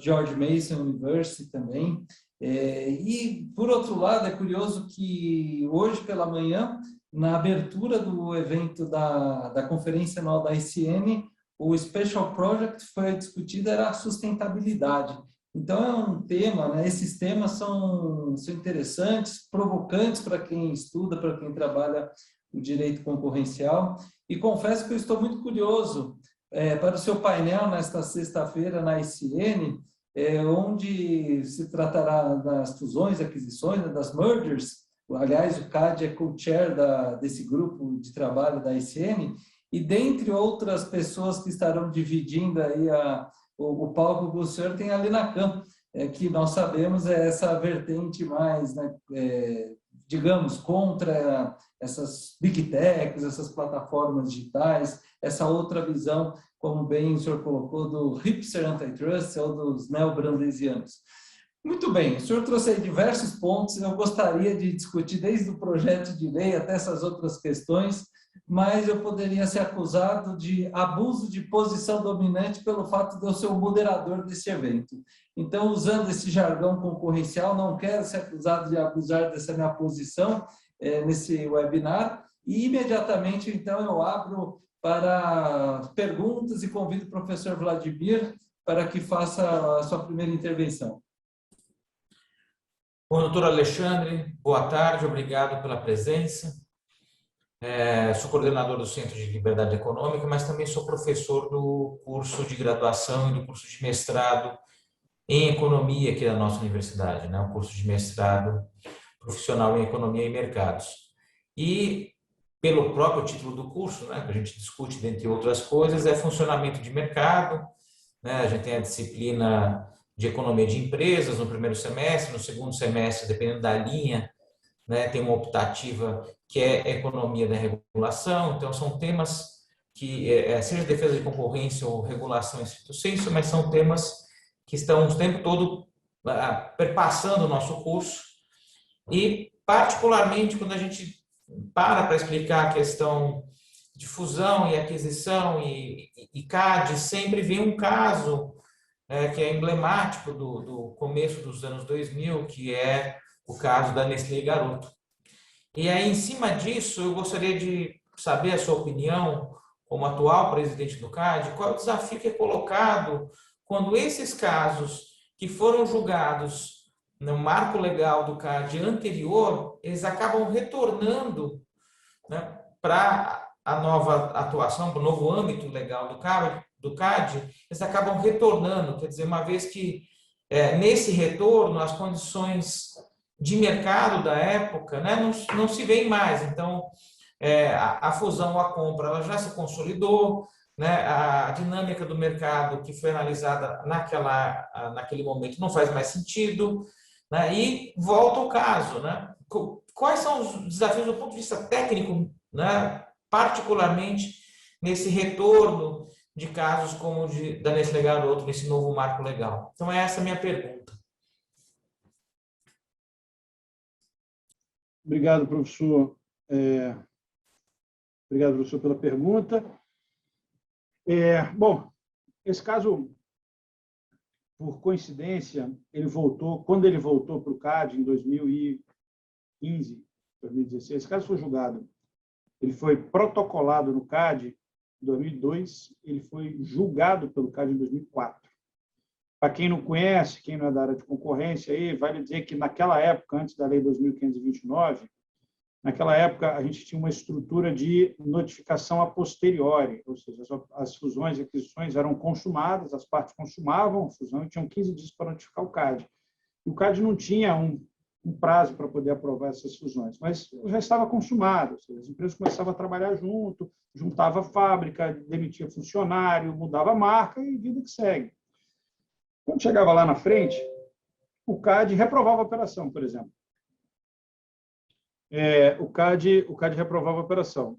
George Mason University também. E, por outro lado, é curioso que hoje pela manhã, na abertura do evento da conferência anual da ICN, o Special Project foi discutido, era a sustentabilidade. Então, é um tema, né? Esses temas são interessantes, provocantes para quem estuda, para quem trabalha o direito concorrencial. E confesso que eu estou muito curioso para o seu painel nesta sexta-feira na ICN, onde se tratará das fusões, aquisições, das mergers. Aliás, o CAD é co-chair desse grupo de trabalho da ICN, e dentre outras pessoas que estarão dividindo aí o palco com o senhor, tem a Lina Khan, que nós sabemos é essa vertente mais, né, digamos, contra essas big techs, essas plataformas digitais, essa outra visão, como bem o senhor colocou, do hipster antitrust ou dos neobrandesianos. Muito bem, o senhor trouxe aí diversos pontos, eu gostaria de discutir desde o projeto de lei até essas outras questões, mas eu poderia ser acusado de abuso de posição dominante pelo fato de eu ser o moderador desse evento. Então, usando esse jargão concorrencial, não quero ser acusado de abusar dessa minha posição nesse webinar, e imediatamente, então, eu abro para perguntas e convido o professor Vladimir para que faça a sua primeira intervenção. Bom, doutor Alexandre, boa tarde, obrigado pela presença. Sou coordenador do Centro de Liberdade Econômica, mas também sou professor do curso de graduação e do curso de mestrado em Economia aqui da nossa universidade, né? Um curso de mestrado profissional em Economia e Mercados. E, pelo próprio título do curso, né, que a gente discute, dentre outras coisas, é funcionamento de mercado, né? A gente tem a disciplina de Economia de Empresas no primeiro semestre, no segundo semestre, dependendo da linha, né, tem uma optativa que é Economia da Regulação. Então, são temas que, seja defesa de concorrência ou regulação em stricto sensu, mas são temas que estão o tempo todo perpassando o nosso curso. E, particularmente, quando a gente para explicar a questão de fusão e aquisição e CAD, sempre vem um caso que é emblemático do começo dos anos 2000, que é o caso da Nestlé Garoto. E aí, em cima disso, eu gostaria de saber a sua opinião, como atual presidente do CAD, qual é o desafio que é colocado quando esses casos que foram julgados no marco legal do CAD anterior, eles acabam retornando, né, para a nova atuação, para o novo âmbito legal do CAD, eles acabam retornando, quer dizer, uma vez que nesse retorno as condições de mercado da época, né, não se veem mais. Então, a fusão ou a compra ela já se consolidou, né, a dinâmica do mercado que foi analisada naquele momento não faz mais sentido, né, e volta ao caso, né? Quais são os desafios do ponto de vista técnico, né, particularmente nesse retorno de casos como o da Nestlé Garoto, nesse novo marco legal? Então, essa é a minha pergunta. Obrigado, professor. Obrigado, professor, pela pergunta. Bom, esse caso, por coincidência, quando ele voltou para o CAD em 2015, 2016, esse caso foi julgado. Ele foi protocolado no CAD em 2002, ele foi julgado pelo CAD em 2004. Para quem não conhece, quem não é da área de concorrência, aí, vale dizer que naquela época, antes da Lei 2.529, naquela época a gente tinha uma estrutura de notificação a posteriori, ou seja, as fusões e aquisições eram consumadas, as partes consumavam a fusão e tinham 15 dias para notificar o CAD. E o CAD não tinha um prazo para poder aprovar essas fusões, mas já estava consumado, ou seja, as empresas começavam a trabalhar junto, juntava a fábrica, demitia funcionário, mudava a marca e vida que segue. Quando chegava lá na frente, o CAD reprovava a operação, por exemplo. O CAD reprovava a operação.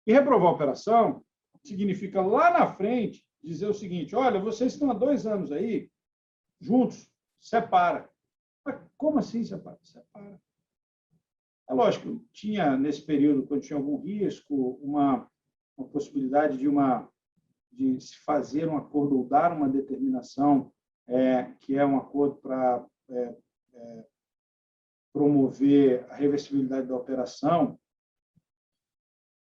E reprovar a operação significa, lá na frente, dizer o seguinte: olha, vocês estão há 2 anos aí, juntos, separa. Mas como assim separa? Separa. É lógico, tinha, nesse período, quando tinha algum risco, uma possibilidade de se fazer um acordo ou dar uma determinação, que é um acordo para promover a reversibilidade da operação.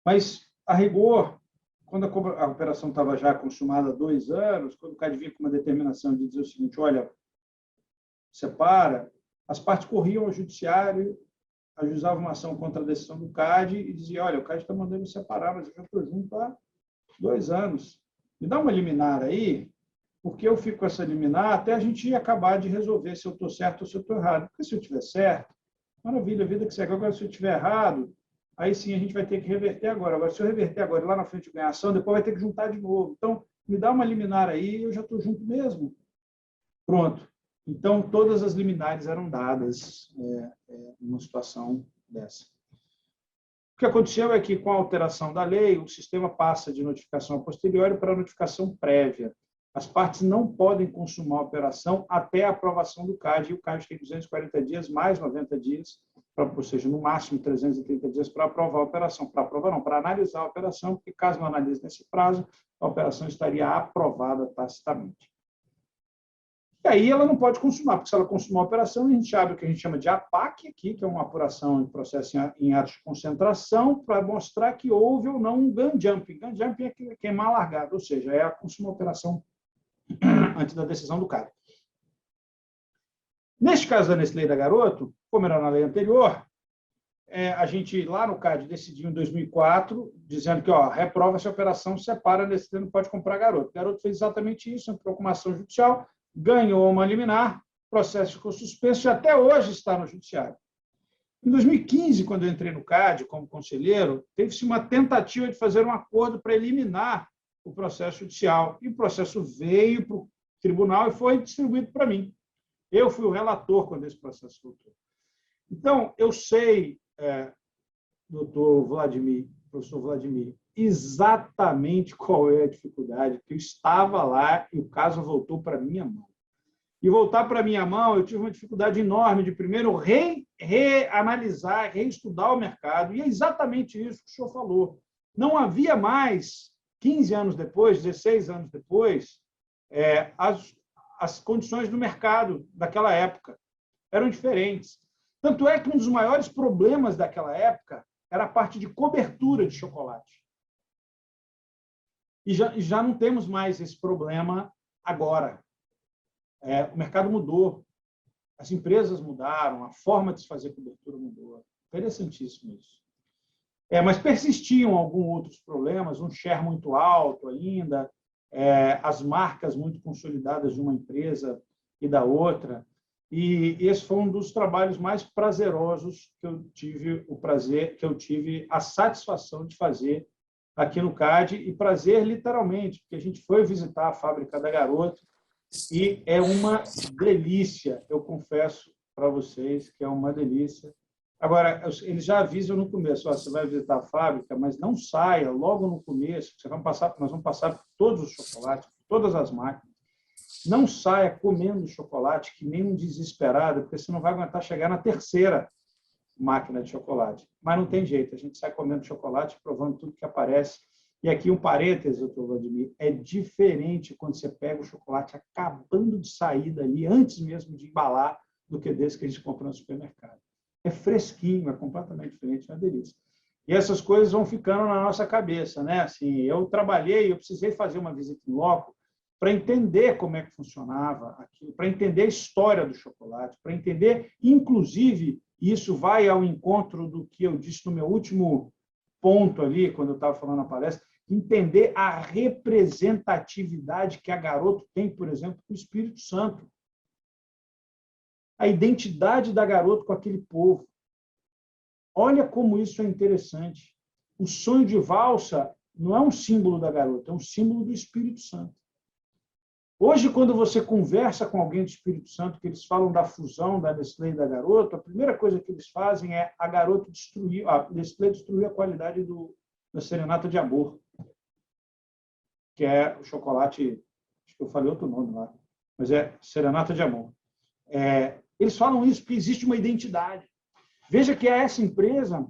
Mas, a rigor, quando a operação estava já consumada há 2 anos, quando o CAD vinha com uma determinação de dizer o seguinte: olha, separa, as partes corriam ao judiciário, ajuizavam uma ação contra a decisão do CAD e diziam: olha, o CAD está mandando separar, mas eu já estou junto há 2 anos. Me dá uma liminar aí, porque eu fico com essa liminar até a gente acabar de resolver se eu estou certo ou se eu estou errado. Porque se eu estiver certo, maravilha, a vida que segue. Agora, se eu estiver errado, aí sim a gente vai ter que reverter agora. Agora, se eu reverter agora e lá na frente ganhar ação, depois vai ter que juntar de novo. Então, me dá uma liminar aí, eu já estou junto mesmo. Pronto. Então, todas as liminares eram dadas numa situação dessa. O que aconteceu é que, com a alteração da lei, o sistema passa de notificação a posteriori para notificação prévia. As partes não podem consumar a operação até a aprovação do CAD, e o CAD tem 240 dias, mais 90 dias, ou seja, no máximo 330 dias para aprovar a operação. Para aprovar não, para analisar a operação, porque caso não analise nesse prazo, a operação estaria aprovada tacitamente. E aí ela não pode consumar, porque se ela consumar a operação, a gente abre o que a gente chama de APAC aqui, que é uma apuração em processo em áreas de concentração, para mostrar que houve ou não um gun jumping. Gun jumping é queimar largada, ou seja, é a consumar a operação antes da decisão do CAD. Neste caso da Nestlé da Garoto, como era na lei anterior, a gente lá no CAD decidiu em 2004, dizendo que reprova essa operação, separa, Nestlé não pode comprar Garoto. Garoto fez exatamente isso, entrou com uma ação judicial, ganhou uma liminar, o processo ficou suspenso e até hoje está no judiciário. Em 2015, quando eu entrei no CAD como conselheiro, teve-se uma tentativa de fazer um acordo para eliminar o processo judicial. E o processo veio para o tribunal e foi distribuído para mim. Eu fui o relator quando esse processo voltou. Então, eu sei, professor Vladimir, exatamente qual é a dificuldade, que eu estava lá e o caso voltou para a minha mão. E voltar para a minha mão, eu tive uma dificuldade enorme de, primeiro, reanalisar, reestudar o mercado, e é exatamente isso que o senhor falou. Não havia mais, 15 anos depois, 16 anos depois, as condições do mercado daquela época eram diferentes. Tanto é que um dos maiores problemas daquela época era a parte de cobertura de chocolate. E já não temos mais esse problema agora. O mercado mudou, as empresas mudaram, a forma de se fazer cobertura mudou. Interessantíssimo isso. Mas persistiam alguns outros problemas, um share muito alto ainda, as marcas muito consolidadas de uma empresa e da outra. E esse foi um dos trabalhos mais prazerosos que eu tive a satisfação de fazer aqui no CAD, e prazer literalmente, porque a gente foi visitar a fábrica da Garoto e é uma delícia, eu confesso para vocês que é uma delícia. Agora, eles já avisam no começo, você vai visitar a fábrica, mas não saia logo no começo, nós vamos passar por todos os chocolates, por todas as máquinas. Não saia comendo chocolate que nem um desesperado, porque você não vai aguentar chegar na terceira máquina de chocolate. Mas não tem jeito, a gente sai comendo chocolate, provando tudo que aparece. E aqui um parêntese, doutor Vladimir, é diferente quando você pega o chocolate acabando de sair dali, antes mesmo de embalar, do que desse que a gente compra no supermercado. É fresquinho, é completamente diferente, é uma delícia. E essas coisas vão ficando na nossa cabeça, né? Assim, eu precisei fazer uma visita em loco para entender como é que funcionava aquilo, para entender a história do chocolate, para entender, inclusive, isso vai ao encontro do que eu disse no meu último ponto ali, quando eu estava falando na palestra, entender a representatividade que a Garoto tem, por exemplo, com o Espírito Santo. A identidade da Garoto com aquele povo. Olha como isso é interessante. O sonho de valsa não é um símbolo da Garoto, é um símbolo do Espírito Santo. Hoje, quando você conversa com alguém do Espírito Santo, que eles falam da fusão da Nestlé e da Garoto, a primeira coisa que eles fazem é a Nestlé destruir a qualidade da Serenata de Amor, que é o chocolate, acho que eu falei outro nome lá, mas é Serenata de Amor. Eles falam isso porque existe uma identidade. Veja que essa empresa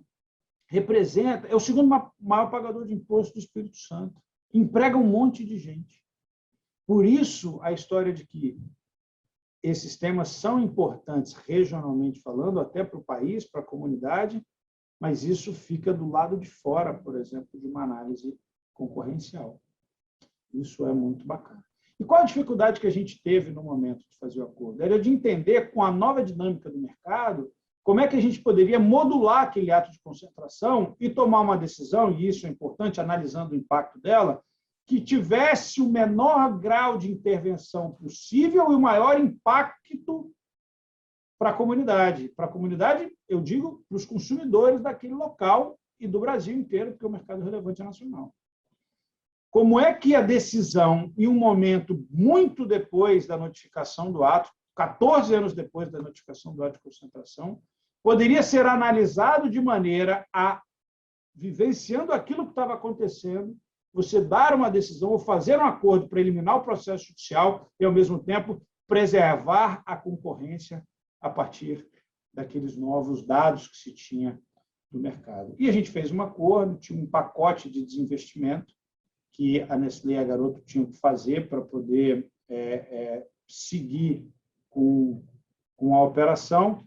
é o segundo maior pagador de imposto do Espírito Santo, emprega um monte de gente. Por isso, a história de que esses temas são importantes regionalmente falando, até para o país, para a comunidade, mas isso fica do lado de fora, por exemplo, de uma análise concorrencial. Isso é muito bacana. E qual a dificuldade que a gente teve no momento de fazer o acordo? Era de entender, com a nova dinâmica do mercado, como é que a gente poderia modular aquele ato de concentração e tomar uma decisão, e isso é importante, analisando o impacto dela, que tivesse o menor grau de intervenção possível e o maior impacto para a comunidade. Para a comunidade, eu digo, para os consumidores daquele local e do Brasil inteiro, porque o mercado relevante é nacional. Como é que a decisão, em um momento muito depois da notificação do ato, 14 anos depois da notificação do ato de concentração, poderia ser analisado de maneira a, vivenciando aquilo que estava acontecendo, você dar uma decisão ou fazer um acordo para eliminar o processo judicial e, ao mesmo tempo, preservar a concorrência a partir daqueles novos dados que se tinha do mercado. E a gente fez um acordo, tinha um pacote de desinvestimento que a Nestlé e a Garoto tinham que fazer para poder seguir com a operação,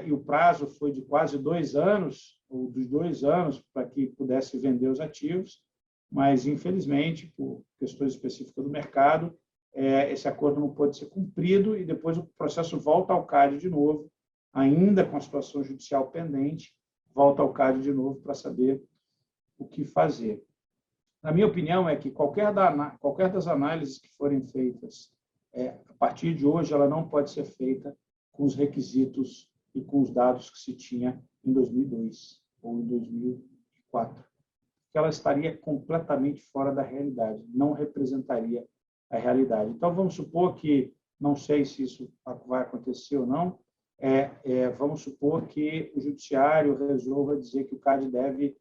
e o prazo foi de quase 2 anos, ou dos 2 anos, para que pudesse vender os ativos, mas, infelizmente, por questões específicas do mercado, esse acordo não pôde ser cumprido e depois o processo volta ao CAD de novo, ainda com a situação judicial pendente, volta ao CAD de novo para saber o que fazer. Na minha opinião, é que qualquer das análises que forem feitas, a partir de hoje, ela não pode ser feita com os requisitos e com os dados que se tinha em 2002 ou em 2004. Que ela estaria completamente fora da realidade, não representaria a realidade. Então, vamos supor que, não sei se isso vai acontecer ou não, vamos supor que o judiciário resolva dizer que o CAD deve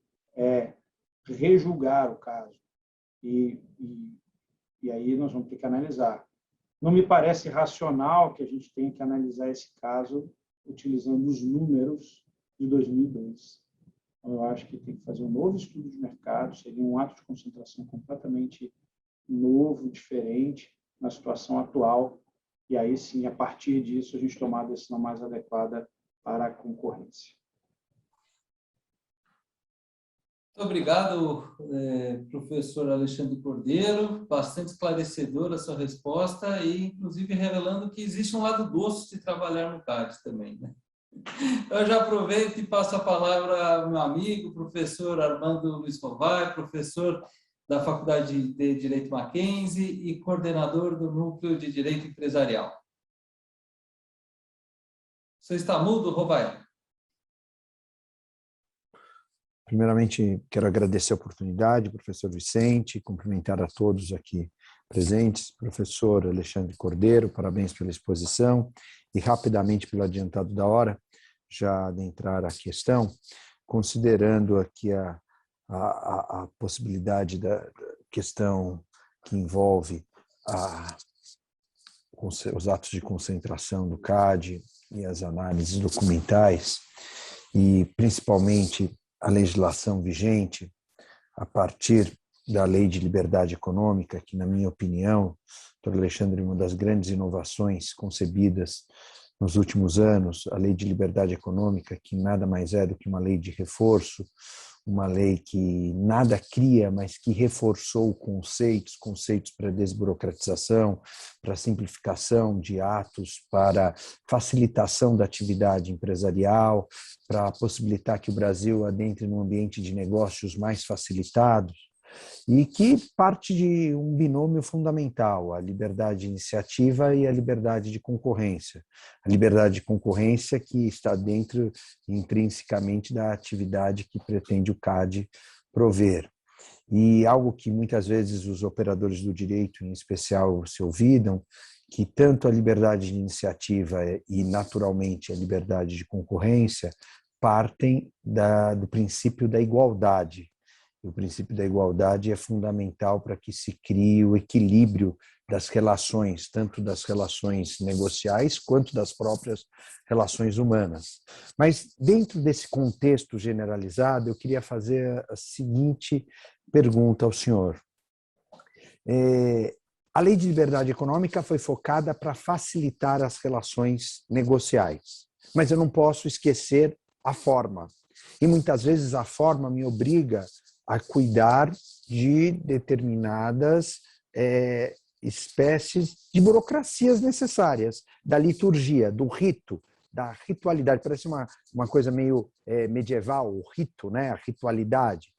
rejulgar o caso. E aí nós vamos ter que analisar. Não me parece racional que a gente tenha que analisar esse caso utilizando os números de 2002. Então, eu acho que tem que fazer um novo estudo de mercado, seria um ato de concentração completamente novo, diferente, na situação atual, e aí sim, a partir disso, a gente tomar a decisão mais adequada para a concorrência. Obrigado, professor Alexandre Cordeiro, bastante esclarecedora a sua resposta e, inclusive, revelando que existe um lado doce de trabalhar no CAD também, né? Eu já aproveito e passo a palavra ao meu amigo, professor Armando Luiz Rovai, professor da Faculdade de Direito Mackenzie e coordenador do Núcleo de Direito Empresarial. Você está mudo, Rovai? Primeiramente, quero agradecer a oportunidade, professor Vicente, cumprimentar a todos aqui presentes, professor Alexandre Cordeiro, parabéns pela exposição e rapidamente pelo adiantado da hora, já adentrar a questão, considerando aqui a possibilidade da questão que envolve os atos de concentração do CAD e as análises documentais, e principalmente a legislação vigente, a partir da Lei de Liberdade Econômica, que, na minha opinião, doutor Alexandre, uma das grandes inovações concebidas nos últimos anos, a Lei de Liberdade Econômica, que nada mais é do que uma lei de reforço, uma lei que nada cria, mas que reforçou conceitos para desburocratização, para simplificação de atos, para facilitação da atividade empresarial, para possibilitar que o Brasil adentre num ambiente de negócios mais facilitados, e que parte de um binômio fundamental, a liberdade de iniciativa e a liberdade de concorrência. A liberdade de concorrência que está dentro, intrinsecamente, da atividade que pretende o CAD prover. E algo que muitas vezes os operadores do direito, em especial, se olvidam, que tanto a liberdade de iniciativa e, naturalmente, a liberdade de concorrência partem do princípio da igualdade. O princípio da igualdade é fundamental para que se crie o equilíbrio das relações, tanto das relações negociais quanto das próprias relações humanas. Mas, dentro desse contexto generalizado, eu queria fazer a seguinte pergunta ao senhor. A Lei de Liberdade Econômica foi focada para facilitar as relações negociais, mas eu não posso esquecer a forma. E, muitas vezes, a forma me obriga a cuidar de determinadas espécies de burocracias necessárias, da liturgia, do rito, da ritualidade. Parece uma coisa meio medieval, o rito, né? A ritualidade.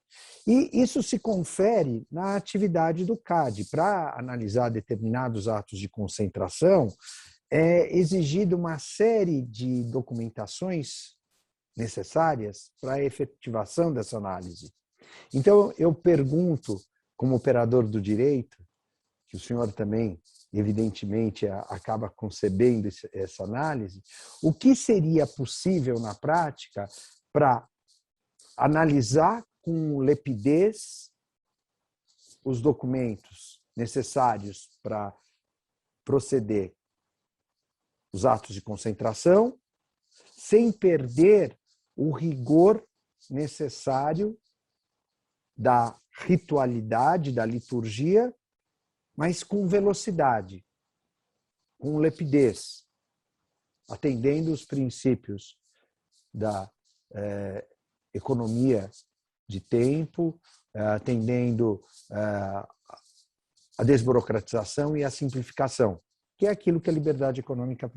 E isso se confere na atividade do CAD. Para analisar determinados atos de concentração, é exigida uma série de documentações necessárias para a efetivação dessa análise. Então, eu pergunto, como operador do direito, que o senhor também, evidentemente, acaba concebendo essa análise, o que seria possível, na prática, para analisar com lepidez os documentos necessários para proceder os atos de concentração, sem perder o rigor necessário da ritualidade, da liturgia, mas com velocidade, com lepidez, atendendo os princípios da economia de tempo, atendendo a desburocratização e a simplificação, que é aquilo que a liberdade econômica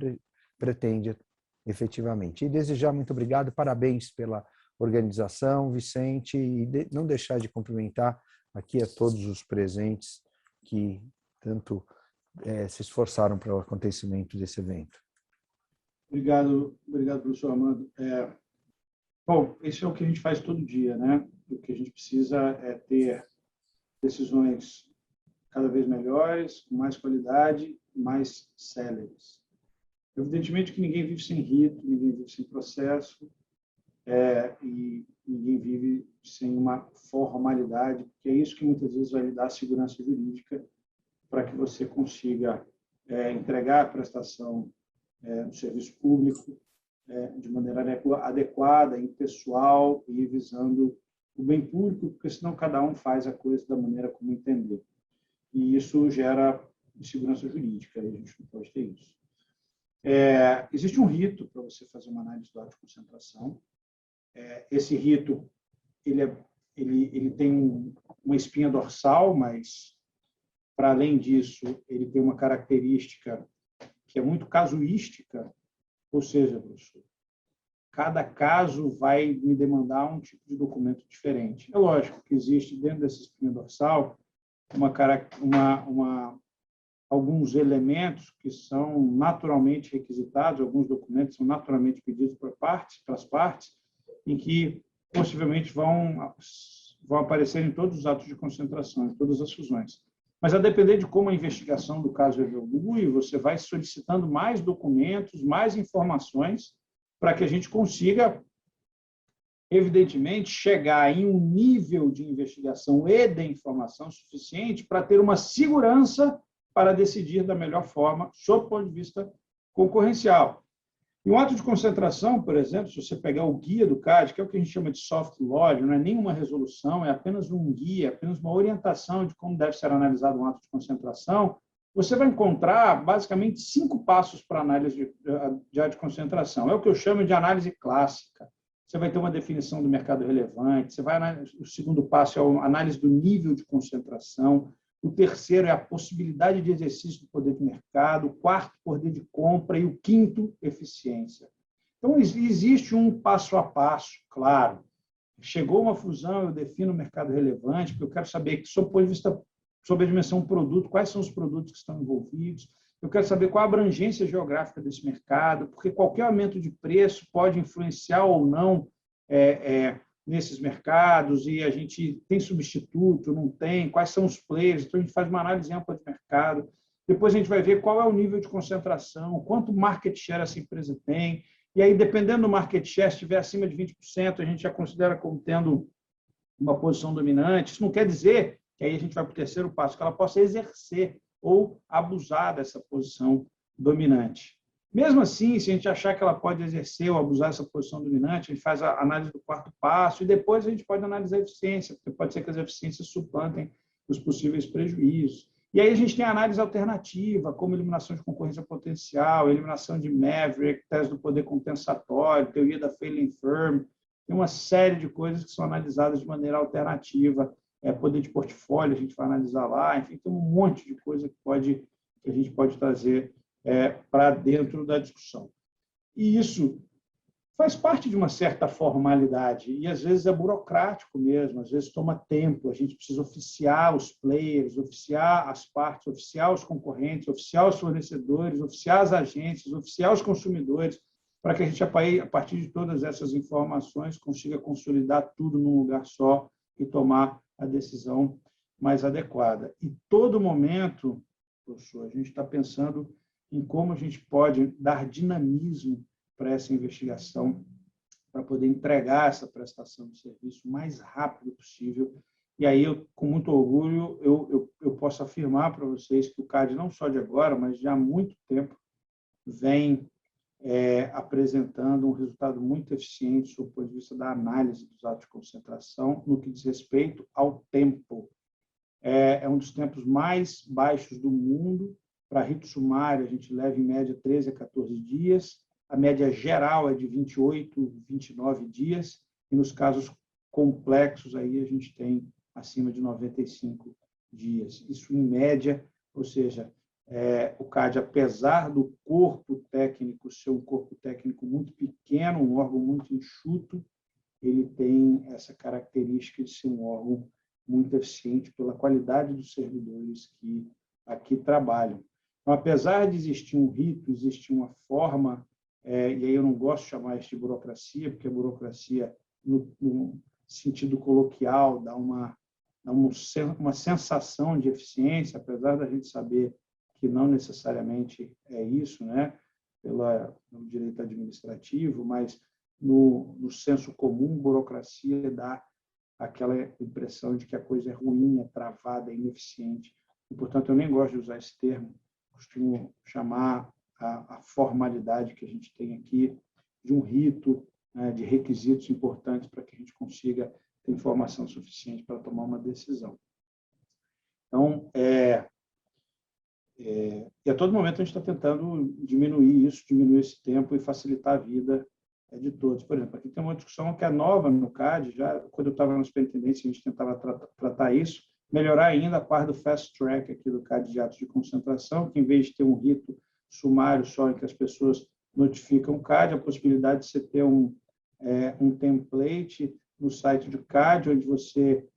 pretende efetivamente. E desejar muito obrigado, parabéns pela organização, Vicente, e não deixar de cumprimentar aqui a todos os presentes que tanto se esforçaram para o acontecimento desse evento. Obrigado, professor Armando. Bom, isso é o que a gente faz todo dia, né? O que a gente precisa é ter decisões cada vez melhores, com mais qualidade, mais céleres. Evidentemente que ninguém vive sem rito, ninguém vive sem processo, e ninguém vive sem uma formalidade, porque é isso que muitas vezes vai lhe dar segurança jurídica para que você consiga entregar a prestação do serviço público de maneira adequada, impessoal e visando o bem público, porque senão cada um faz a coisa da maneira como entender. E isso gera insegurança jurídica, e a gente não pode ter isso. Existe um rito para você fazer uma análise do ato de concentração. Esse rito ele é ele tem uma espinha dorsal, mas, para além disso, ele tem uma característica que é muito casuística, ou seja, professor, cada caso vai me demandar um tipo de documento diferente. É lógico que existe dentro dessa espinha dorsal alguns elementos que são naturalmente requisitados, alguns documentos são naturalmente pedidos para as partes, em que possivelmente vão aparecer em todos os atos de concentração, em todas as fusões. Mas, a depender de como a investigação do caso evolui, você vai solicitando mais documentos, mais informações, para que a gente consiga, evidentemente, chegar em um nível de investigação e de informação suficiente para ter uma segurança para decidir da melhor forma, sob o ponto de vista concorrencial. E um ato de concentração, por exemplo, se você pegar o guia do CAD, que é o que a gente chama de soft law, não é nenhuma resolução, é apenas um guia, apenas uma orientação de como deve ser analisado um ato de concentração, você vai encontrar, basicamente, 5 passos para análise de ato de concentração. É o que eu chamo de análise clássica. Você vai ter uma definição do mercado relevante, o segundo passo é a análise do nível de concentração, o terceiro é a possibilidade de exercício do poder de mercado, o quarto, poder de compra, e o quinto, eficiência. Então, existe um passo a passo, claro. Chegou uma fusão, eu defino o mercado relevante, porque eu quero saber, que, sob o ponto de vista, sobre a dimensão produto, quais são os produtos que estão envolvidos, eu quero saber qual a abrangência geográfica desse mercado, porque qualquer aumento de preço pode influenciar ou não nesses mercados, e a gente tem substituto, não tem, quais são os players, então a gente faz uma análise ampla de mercado, depois a gente vai ver qual é o nível de concentração, quanto market share essa empresa tem, e aí, dependendo do market share, se estiver acima de 20%, a gente já considera como tendo uma posição dominante. Isso não quer dizer que aí a gente vai para o terceiro passo, que ela possa exercer ou abusar dessa posição dominante. Mesmo assim, se a gente achar que ela pode exercer ou abusar dessa posição dominante, a gente faz a análise do quarto passo e depois a gente pode analisar a eficiência, porque pode ser que as eficiências suplantem os possíveis prejuízos. E aí a gente tem a análise alternativa, como eliminação de concorrência potencial, eliminação de Maverick, tese do poder compensatório, teoria da failing firm. Tem uma série de coisas que são analisadas de maneira alternativa. Poder de portfólio, a gente vai analisar lá. Enfim, tem um monte de coisa que a gente pode trazer para dentro da discussão. E isso faz parte de uma certa formalidade, e às vezes é burocrático mesmo, às vezes toma tempo, a gente precisa oficiar os players, oficiar as partes, oficiar os concorrentes, oficiar os fornecedores, oficiar as agências, oficiar os consumidores, para que a gente, a partir de todas essas informações, consiga consolidar tudo num lugar só e tomar a decisão mais adequada. E todo momento, professor, a gente está pensando em como a gente pode dar dinamismo para essa investigação, para poder entregar essa prestação de serviço o mais rápido possível. E aí, com muito orgulho, eu posso afirmar para vocês que o CAD, não só de agora, mas já há muito tempo, vem apresentando um resultado muito eficiente do ponto de vista da análise dos atos de concentração no que diz respeito ao tempo. É um dos tempos mais baixos do mundo. Para rito sumário, a gente leva, em média, 13 a 14 dias. A média geral é de 28, 29 dias. E, nos casos complexos, aí a gente tem acima de 95 dias. Isso, em média, ou seja, o CAD, apesar do corpo técnico ser um corpo técnico muito pequeno, um órgão muito enxuto, ele tem essa característica de ser um órgão muito eficiente pela qualidade dos servidores que aqui trabalham. Então, apesar de existir um rito, existe uma forma, e aí eu não gosto de chamar isso de burocracia, porque a burocracia, no sentido coloquial, dá uma sensação de eficiência, apesar da gente saber que não necessariamente é isso, né, pelo direito administrativo, mas no senso comum, burocracia dá aquela impressão de que a coisa é ruim, é travada, é ineficiente. E, portanto, eu nem gosto de usar esse termo, costumo chamar a formalidade que a gente tem aqui de um rito, né, de requisitos importantes para que a gente consiga ter informação suficiente para tomar uma decisão. Então, e a todo momento a gente está tentando diminuir isso, diminuir esse tempo e facilitar a vida de todos. Por exemplo, aqui tem uma discussão que é nova no CAD, já quando eu estava na superintendência, a gente tentava tratar isso, melhorar ainda a parte do fast track aqui do CAD de atos de concentração, que em vez de ter um rito sumário só em que as pessoas notificam o CAD, a possibilidade de você ter um template no site do CAD, onde você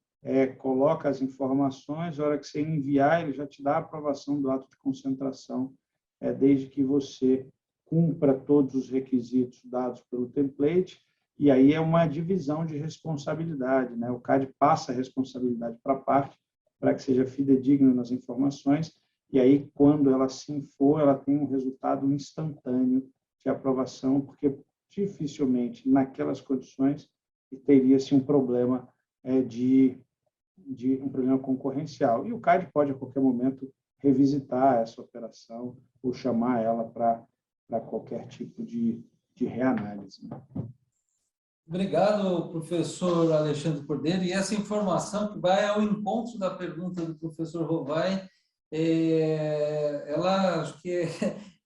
coloca as informações, a hora que você enviar, ele já te dá a aprovação do ato de concentração, desde que você cumpra todos os requisitos dados pelo template, e aí é uma divisão de responsabilidade, né? O CAD passa a responsabilidade para a parte, para que seja fidedigno nas informações, e aí, quando ela sim for, ela tem um resultado instantâneo de aprovação, porque dificilmente, naquelas condições, teria-se um problema de um problema concorrencial. E o CAD pode, a qualquer momento, revisitar essa operação ou chamar ela para qualquer tipo de reanálise. Obrigado, professor Alexandre Cordeiro. E essa informação que vai ao encontro da pergunta do professor Rovai, ela acho que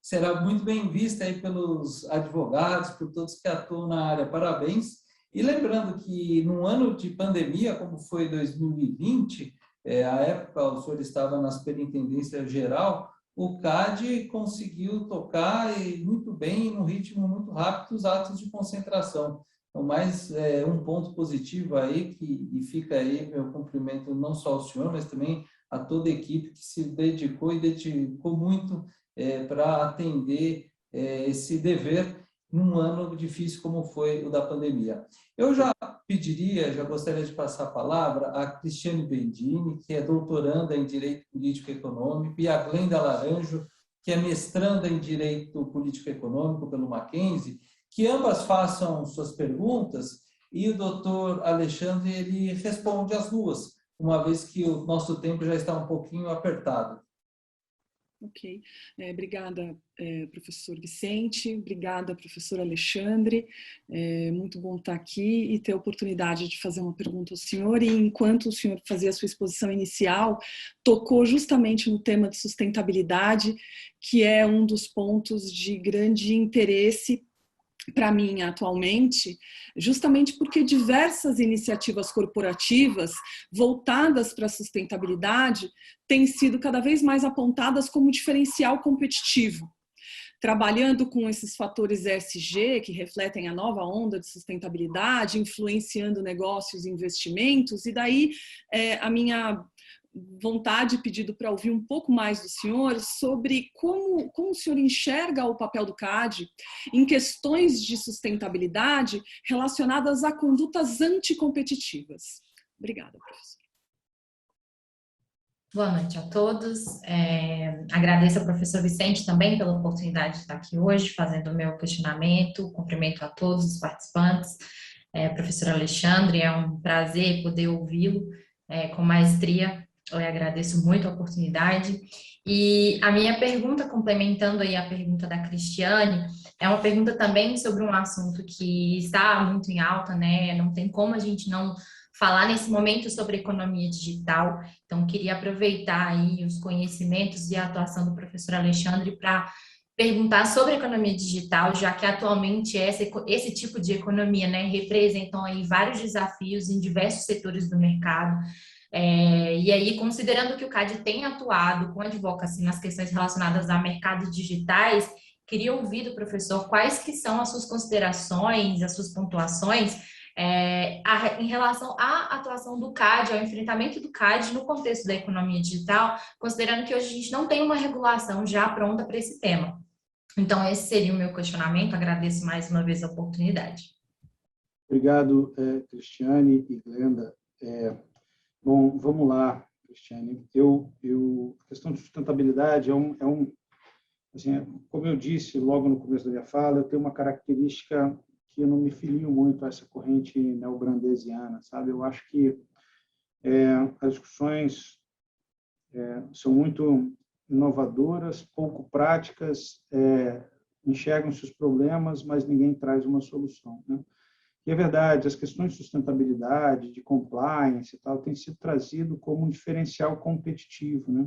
será muito bem vista aí pelos advogados, por todos que atuam na área. Parabéns. E lembrando que, num ano de pandemia, como foi 2020, a época o senhor estava na Superintendência Geral, o CAD conseguiu tocar muito bem, num ritmo muito rápido, os atos de concentração. Então, mais um ponto positivo aí, e fica aí meu cumprimento não só ao senhor, mas também a toda a equipe que se dedicou muito para atender esse dever num ano difícil como foi o da pandemia. Eu já gostaria de passar a palavra a Cristiane Bendini, que é doutoranda em Direito Político e Econômico, e a Glenda Laranjo, que é mestranda em Direito Político e Econômico pelo Mackenzie, que ambas façam suas perguntas e o doutor Alexandre ele responde as duas, uma vez que o nosso tempo já está um pouquinho apertado. Ok. Obrigada, professor Vicente. Obrigada, professor Alexandre. Muito bom estar aqui e ter a oportunidade de fazer uma pergunta ao senhor. E enquanto o senhor fazia a sua exposição inicial, tocou justamente no tema de sustentabilidade, que é um dos pontos de grande interesse para mim atualmente, justamente porque diversas iniciativas corporativas voltadas para a sustentabilidade têm sido cada vez mais apontadas como diferencial competitivo. Trabalhando com esses fatores ESG, que refletem a nova onda de sustentabilidade, influenciando negócios e investimentos, e daí a minha vontade e pedido para ouvir um pouco mais do senhor sobre como o senhor enxerga o papel do CAD em questões de sustentabilidade relacionadas a condutas anticompetitivas. Obrigada, professor. Boa noite a todos. Agradeço ao professor Vicente também pela oportunidade de estar aqui hoje, fazendo o meu questionamento. Cumprimento a todos os participantes. Professor Alexandre, é um prazer poder ouvi-lo com maestria. Eu agradeço muito a oportunidade. E a minha pergunta, complementando aí a pergunta da Cristiane, é uma pergunta também sobre um assunto que está muito em alta, né? Não tem como a gente não falar nesse momento sobre economia digital. Então, queria aproveitar aí os conhecimentos e a atuação do professor Alexandre para perguntar sobre a economia digital, já que atualmente esse tipo de economia, né, representam aí vários desafios em diversos setores do mercado. E aí, considerando que o CAD tem atuado com advocacy nas questões relacionadas a mercados digitais, queria ouvir do professor quais que são as suas considerações, as suas pontuações em relação à atuação do CAD, ao enfrentamento do CAD no contexto da economia digital, considerando que hoje a gente não tem uma regulação já pronta para esse tema. Então, esse seria o meu questionamento. Agradeço mais uma vez a oportunidade. Obrigado, Cristiane e Glenda. Bom, vamos lá, Cristiane. A questão de sustentabilidade assim, como eu disse logo no começo da minha fala, eu tenho uma característica que eu não me filio muito a essa corrente neobrandesiana, sabe? Eu acho que as discussões são muito inovadoras, pouco práticas, enxergam-se os problemas, mas ninguém traz uma solução, né? E é verdade, as questões de sustentabilidade, de compliance e tal, têm sido trazido como um diferencial competitivo, né?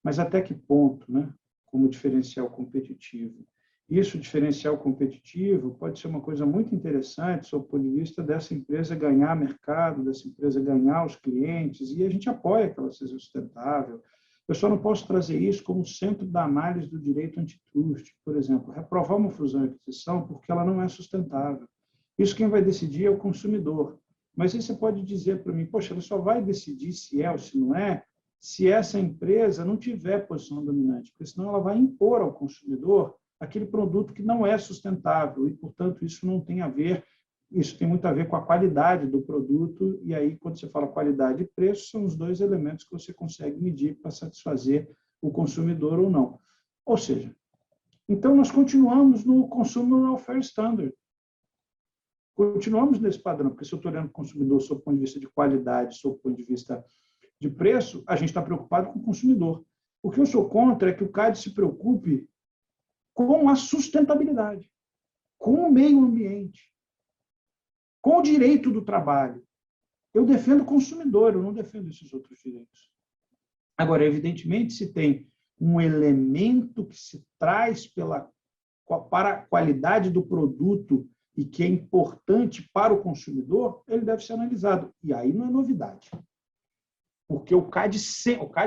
Mas até que ponto, né? Como diferencial competitivo? Isso, diferencial competitivo, pode ser uma coisa muito interessante, sob o ponto de vista dessa empresa ganhar mercado, dessa empresa ganhar os clientes, e a gente apoia que ela seja sustentável. Eu só não posso trazer isso como centro da análise do direito antitrust, por exemplo, reprovar uma fusão e aquisição porque ela não é sustentável. Isso quem vai decidir é o consumidor. Mas aí você pode dizer para mim, poxa, ele só vai decidir se é ou se não é, se essa empresa não tiver posição dominante, porque senão ela vai impor ao consumidor aquele produto que não é sustentável e, portanto, isso não tem a ver, isso tem muito a ver com a qualidade do produto, e aí, quando você fala qualidade e preço, são os dois elementos que você consegue medir para satisfazer o consumidor ou não. Ou seja, então nós continuamos no Consumer Welfare Standard. Continuamos nesse padrão, porque se eu estou olhando para o consumidor sob o ponto de vista de qualidade, sob o ponto de vista de preço, a gente está preocupado com o consumidor. O que eu sou contra é que o CAD se preocupe com a sustentabilidade, com o meio ambiente, com o direito do trabalho. Eu defendo o consumidor, eu não defendo esses outros direitos. Agora, evidentemente, se tem um elemento que se traz para a qualidade do produto e que é importante para o consumidor, ele deve ser analisado. E aí não é novidade. Porque o CAD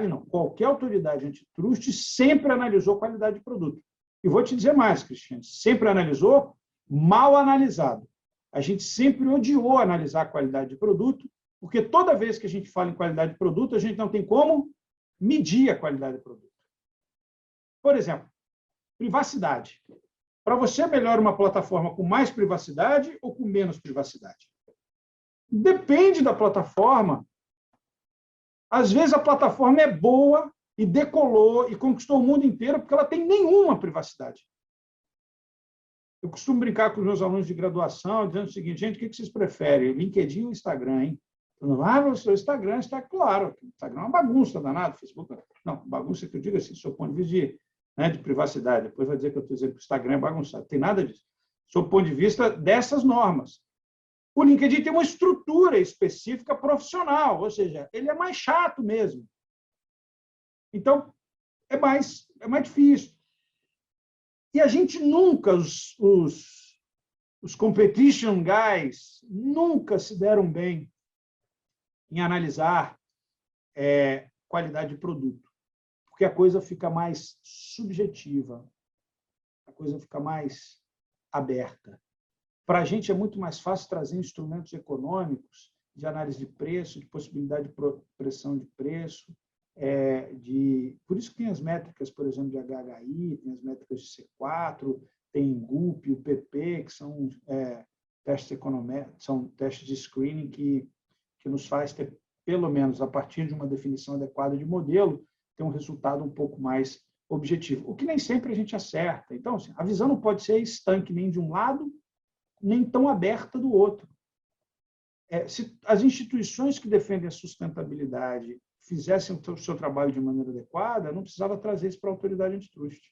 não, qualquer autoridade antitrust sempre analisou a qualidade de produto. E vou te dizer mais, Cristiane, sempre analisou, mal analisado. A gente sempre odiou analisar a qualidade de produto, porque toda vez que a gente fala em qualidade de produto, a gente não tem como medir a qualidade de produto. Por exemplo, privacidade. Para você, é melhor uma plataforma com mais privacidade ou com menos privacidade? Depende da plataforma. Às vezes a plataforma é boa e decolou e conquistou o mundo inteiro porque ela tem nenhuma privacidade. Eu costumo brincar com os meus alunos de graduação, dizendo o seguinte, gente, o que vocês preferem, LinkedIn ou Instagram, hein? Professor, Instagram está claro. Instagram é uma bagunça danada, Facebook não, bagunça que eu digo assim, do seu ponto de vista de privacidade. Depois vai dizer que eu estou dizendo que o Instagram é bagunçado. Não tem nada disso. Sob o ponto de vista dessas normas. O LinkedIn tem uma estrutura específica profissional, ou seja, ele é mais chato mesmo. Então, é mais difícil. E a gente nunca, os competition guys, nunca se deram bem em analisar qualidade de produto, porque a coisa fica mais subjetiva, a coisa fica mais aberta. Para a gente é muito mais fácil trazer instrumentos econômicos de análise de preço, de possibilidade de pressão de preço, por isso que tem as métricas, por exemplo, de HHI, tem as métricas de C4, tem GUP, o PP, que são testes econômicos, são testes de screening que nos faz ter, pelo menos a partir de uma definição adequada de modelo, ter um resultado um pouco mais objetivo, o que nem sempre a gente acerta. Então, assim, a visão não pode ser estanque nem de um lado, nem tão aberta do outro. Se as instituições que defendem a sustentabilidade fizessem o seu trabalho de maneira adequada, não precisava trazer isso para a autoridade antitrust.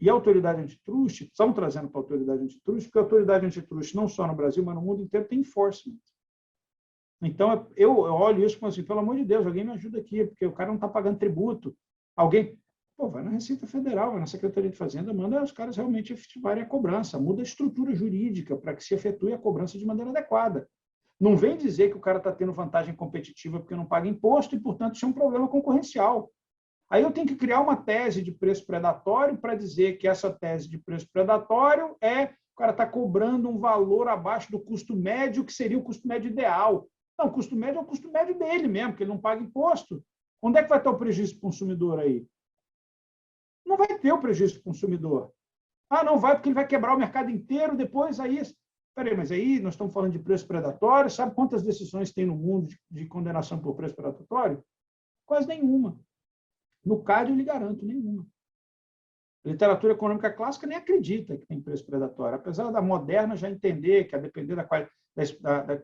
E a autoridade antitrust, estão trazendo para a autoridade antitrust, porque a autoridade antitrust, não só no Brasil, mas no mundo inteiro, tem enforcement. Então, eu olho isso como assim, pelo amor de Deus, alguém me ajuda aqui, porque o cara não está pagando tributo. Alguém, vai na Receita Federal, vai na Secretaria de Fazenda, manda os caras realmente efetivarem a cobrança, muda a estrutura jurídica para que se efetue a cobrança de maneira adequada. Não vem dizer que o cara está tendo vantagem competitiva porque não paga imposto e, portanto, isso é um problema concorrencial. Aí eu tenho que criar uma tese de preço predatório para dizer que essa tese de preço predatório o cara está cobrando um valor abaixo do custo médio, que seria o custo médio ideal. Não, o custo médio é o custo médio dele mesmo, porque ele não paga imposto. Onde é que vai estar o prejuízo para o consumidor aí? Não vai ter o prejuízo para o consumidor. Não vai, porque ele vai quebrar o mercado inteiro, depois aí... Peraí, mas aí nós estamos falando de preço predatório, sabe quantas decisões tem no mundo de condenação por preço predatório? Quase nenhuma. No CAD, eu lhe garanto, nenhuma. A literatura econômica clássica nem acredita que tem preço predatório, apesar da moderna já entender que, a depender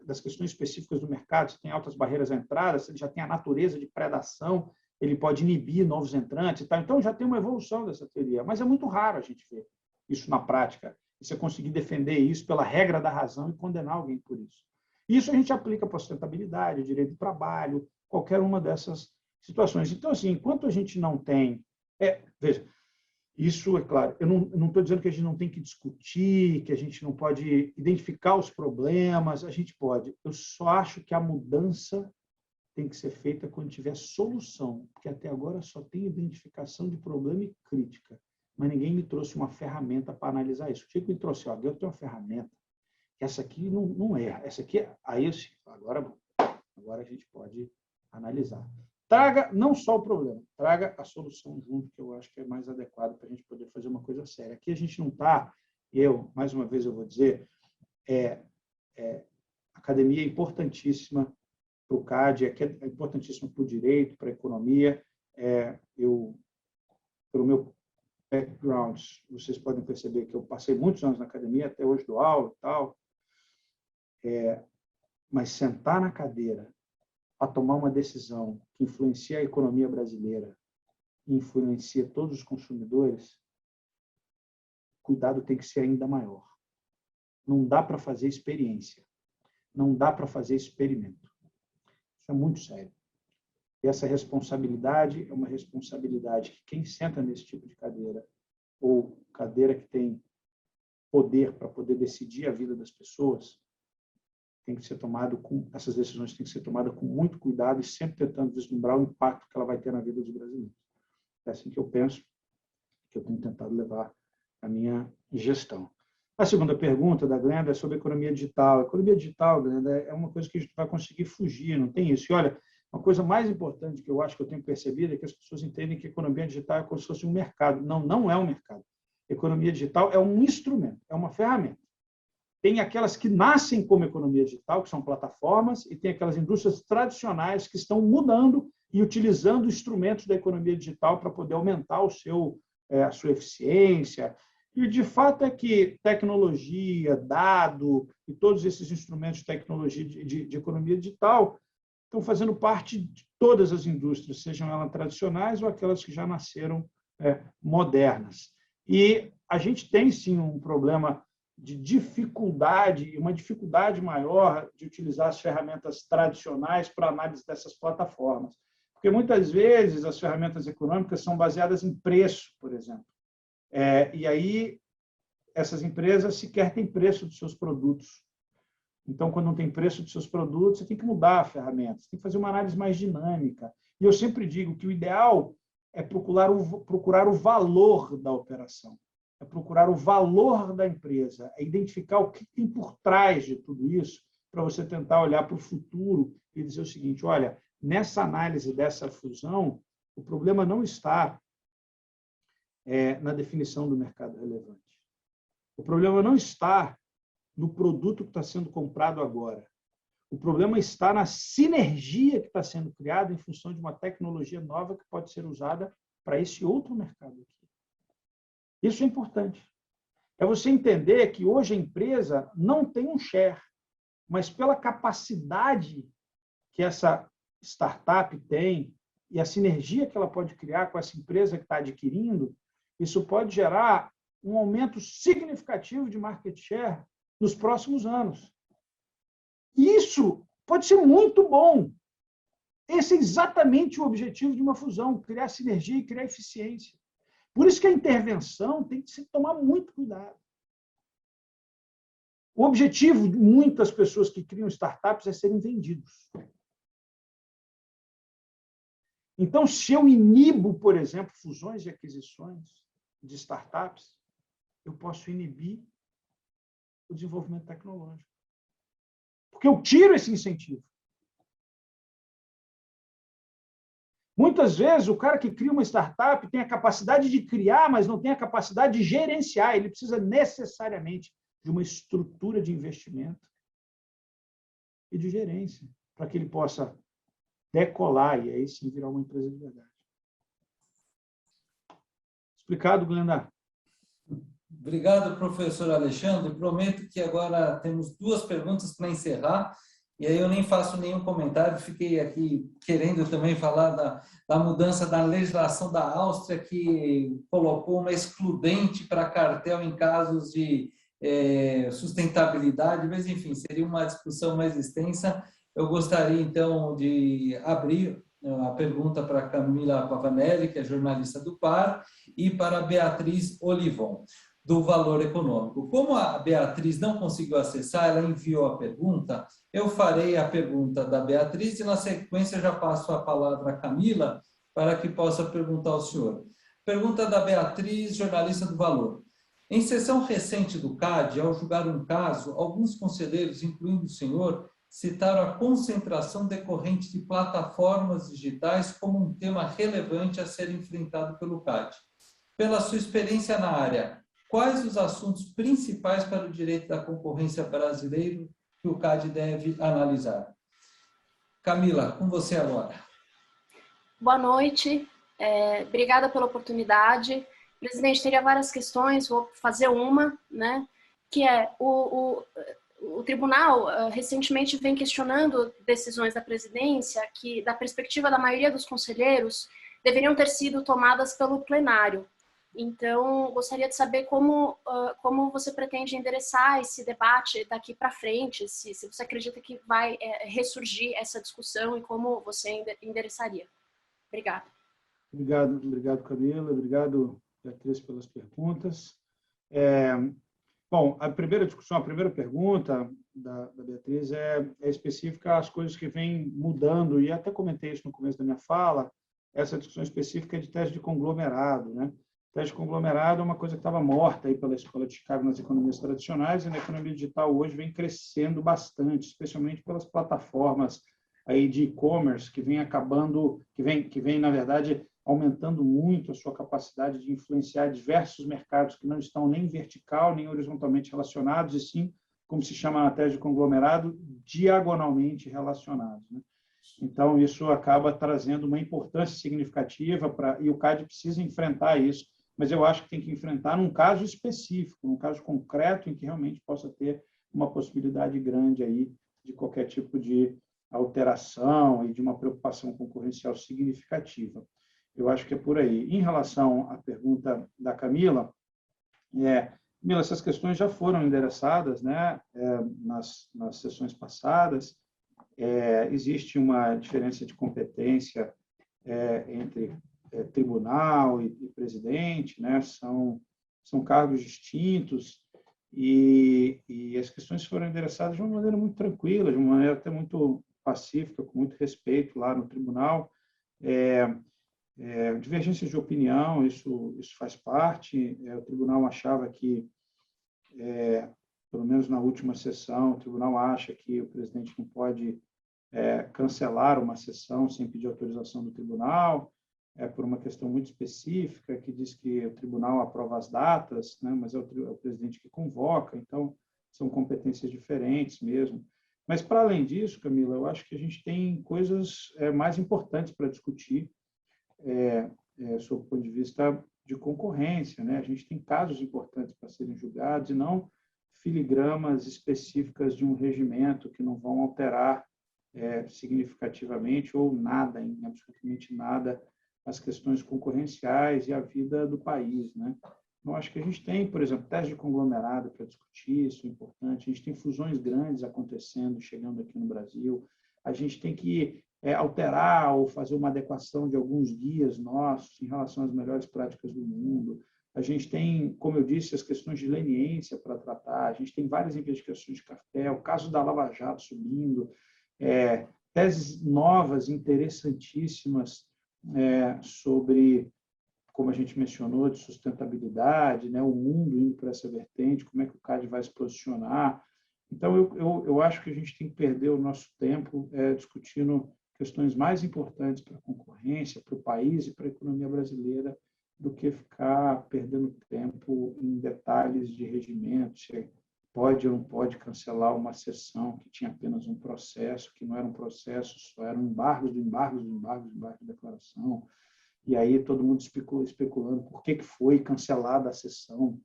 das questões específicas do mercado, se tem altas barreiras à entrada, se ele já tem a natureza de predação, ele pode inibir novos entrantes e tal. Então, já tem uma evolução dessa teoria, mas é muito raro a gente ver isso na prática. E você conseguir defender isso pela regra da razão e condenar alguém por isso. Isso a gente aplica para a sustentabilidade, o direito do trabalho, qualquer uma dessas situações. Então, assim, enquanto a gente não tem... veja, Isso é claro. Eu não estou dizendo que a gente não tem que discutir, que a gente não pode identificar os problemas, a gente pode. Eu só acho que a mudança tem que ser feita quando tiver solução, porque até agora só tem identificação de problema e crítica, mas ninguém me trouxe uma ferramenta para analisar isso. O Chico me trouxe, eu tenho uma ferramenta, que essa aqui não é, essa aqui é, aí eu sim, agora a gente pode analisar. Traga não só o problema, traga a solução junto, que eu acho que é mais adequado para a gente poder fazer uma coisa séria. Aqui a gente não está, mais uma vez eu vou dizer, academia é importantíssima para o CAD, é importantíssima para o direito, para a economia. Pelo meu background, vocês podem perceber que eu passei muitos anos na academia, até hoje dou aula e tal, mas sentar na cadeira a tomar uma decisão que influencia a economia brasileira e influencia todos os consumidores, cuidado tem que ser ainda maior. Não dá para fazer experiência, não dá para fazer experimento. Isso é muito sério. E essa responsabilidade é uma responsabilidade que quem senta nesse tipo de cadeira, ou cadeira que tem poder para poder decidir a vida das pessoas, tem que ser tomado essas decisões têm que ser tomadas com muito cuidado e sempre tentando vislumbrar o impacto que ela vai ter na vida dos brasileiros. É assim que eu penso, que eu tenho tentado levar a minha gestão. A segunda pergunta da Glenda é sobre economia digital. A economia digital, Glenda, é uma coisa que a gente vai conseguir fugir, não tem isso. E olha, uma coisa mais importante que eu acho que eu tenho percebido é que as pessoas entendem que a economia digital é como se fosse um mercado. Não, não é um mercado. A economia digital é um instrumento, é uma ferramenta. Tem aquelas que nascem como economia digital, que são plataformas, e tem aquelas indústrias tradicionais que estão mudando e utilizando instrumentos da economia digital para poder aumentar a sua eficiência. E, de fato, é que tecnologia, dado e todos esses instrumentos de tecnologia de economia digital estão fazendo parte de todas as indústrias, sejam elas tradicionais ou aquelas que já nasceram modernas. E a gente tem, sim, um problema de dificuldade, uma dificuldade maior de utilizar as ferramentas tradicionais para análise dessas plataformas. Porque, muitas vezes, as ferramentas econômicas são baseadas em preço, por exemplo. E aí, essas empresas sequer têm preço dos seus produtos. Então, quando não tem preço dos seus produtos, você tem que mudar a ferramenta, você tem que fazer uma análise mais dinâmica. E eu sempre digo que o ideal é procurar o valor da operação, é procurar o valor da empresa, é identificar o que tem por trás de tudo isso, para você tentar olhar para o futuro e dizer o seguinte, olha, nessa análise dessa fusão, o problema não está na definição do mercado relevante. O problema não está no produto que está sendo comprado agora. O problema está na sinergia que está sendo criada em função de uma tecnologia nova que pode ser usada para esse outro mercado aqui. Isso é importante. É você entender que hoje a empresa não tem um share, mas pela capacidade que essa startup tem e a sinergia que ela pode criar com essa empresa que está adquirindo, isso pode gerar um aumento significativo de market share nos próximos anos. Isso pode ser muito bom. Esse é exatamente o objetivo de uma fusão, criar sinergia e criar eficiência. Por isso que a intervenção tem que se tomar muito cuidado. O objetivo de muitas pessoas que criam startups é serem vendidos. Então, se eu inibo, por exemplo, fusões e aquisições de startups, eu posso inibir o desenvolvimento tecnológico. Porque eu tiro esse incentivo. Muitas vezes, o cara que cria uma startup tem a capacidade de criar, mas não tem a capacidade de gerenciar. Ele precisa necessariamente de uma estrutura de investimento e de gerência, para que ele possa decolar e aí sim virar uma empresa de verdade. Explicado, Glenda? Obrigado, professor Alexandre. Prometo que agora temos 2 perguntas para encerrar, e aí eu nem faço nenhum comentário, fiquei aqui querendo também falar da mudança da legislação da Áustria, que colocou uma excludente para cartel em casos de sustentabilidade, mas, enfim, seria uma discussão mais extensa. Eu gostaria, então, de abrir a pergunta para a Camila Pavanelli, que é jornalista do Par, e para a Beatriz Olivon, do Valor Econômico. Como a Beatriz não conseguiu acessar, ela enviou a pergunta, eu farei a pergunta da Beatriz e, na sequência, já passo a palavra à Camila para que possa perguntar ao senhor. Pergunta da Beatriz, jornalista do Valor. Em sessão recente do CAD, ao julgar um caso, alguns conselheiros, incluindo o senhor, citaram a concentração decorrente de plataformas digitais como um tema relevante a ser enfrentado pelo CAD. Pela sua experiência na área, quais os assuntos principais para o direito da concorrência brasileiro que o CAD deve analisar? Camila, com você agora. Boa noite, obrigada pela oportunidade. Presidente, teria várias questões, vou fazer uma, né, que é o tribunal recentemente vem questionando decisões da presidência que, da perspectiva da maioria dos conselheiros, deveriam ter sido tomadas pelo plenário. Então, gostaria de saber como você pretende endereçar esse debate daqui para frente, se você acredita que vai ressurgir essa discussão e como você endereçaria. Obrigada. Obrigado, Camila. Obrigado, Beatriz, pelas perguntas. Bom, a primeira discussão, a primeira pergunta da Beatriz é específica às coisas que vêm mudando, e até comentei isso no começo da minha fala, essa discussão específica é de tese de conglomerado, né? Tese de conglomerado é uma coisa que estava morta aí pela Escola de Chicago nas economias tradicionais, e na economia digital hoje vem crescendo bastante, especialmente pelas plataformas aí de e-commerce, que vem acabando, que vem, na verdade, aumentando muito a sua capacidade de influenciar diversos mercados que não estão nem vertical, nem horizontalmente relacionados, e sim, como se chama na tese de conglomerado, diagonalmente relacionados, né? Então, isso acaba trazendo uma importância significativa, e o CAD precisa enfrentar isso, mas eu acho que tem que enfrentar num caso específico, num caso concreto, em que realmente possa ter uma possibilidade grande aí de qualquer tipo de alteração e de uma preocupação concorrencial significativa. Eu acho que é por aí. Em relação à pergunta da Camila, Camila, essas questões já foram endereçadas, né, nas sessões passadas. Existe uma diferença de competência entre tribunal e presidente, né? São cargos distintos, e as questões foram endereçadas de uma maneira muito tranquila, de uma maneira até muito pacífica, com muito respeito lá no tribunal. Divergências de opinião, isso faz parte. O tribunal achava que, pelo menos na última sessão, o tribunal acha que o presidente não pode cancelar uma sessão sem pedir autorização do tribunal, por uma questão muito específica, que diz que o tribunal aprova as datas, né, mas é o presidente que convoca, então são competências diferentes mesmo. Mas, para além disso, Camila, eu acho que a gente tem coisas mais importantes para discutir, sob o ponto de vista de concorrência, né? A gente tem casos importantes para serem julgados e não filigramas específicas de um regimento que não vão alterar significativamente ou nada, em absolutamente nada, as questões concorrenciais e a vida do país, né? Então, acho que a gente tem, por exemplo, tese de conglomerado para discutir, isso é importante. A gente tem fusões grandes acontecendo, chegando aqui no Brasil. A gente tem que alterar ou fazer uma adequação de alguns guias nossos em relação às melhores práticas do mundo. A gente tem, como eu disse, as questões de leniência para tratar. A gente tem várias investigações de cartel, o caso da Lava Jato subindo, teses novas, interessantíssimas sobre, como a gente mencionou, de sustentabilidade, né, o mundo indo para essa vertente, como é que o CAD vai se posicionar. Então, eu acho que a gente tem que perder o nosso tempo discutindo questões mais importantes para a concorrência, para o país e para a economia brasileira, do que ficar perdendo tempo em detalhes de regimento, se pode ou não pode cancelar uma sessão que tinha apenas um processo, que não era um processo, só eram embargos de declaração. E aí todo mundo especulando por que foi cancelada a sessão.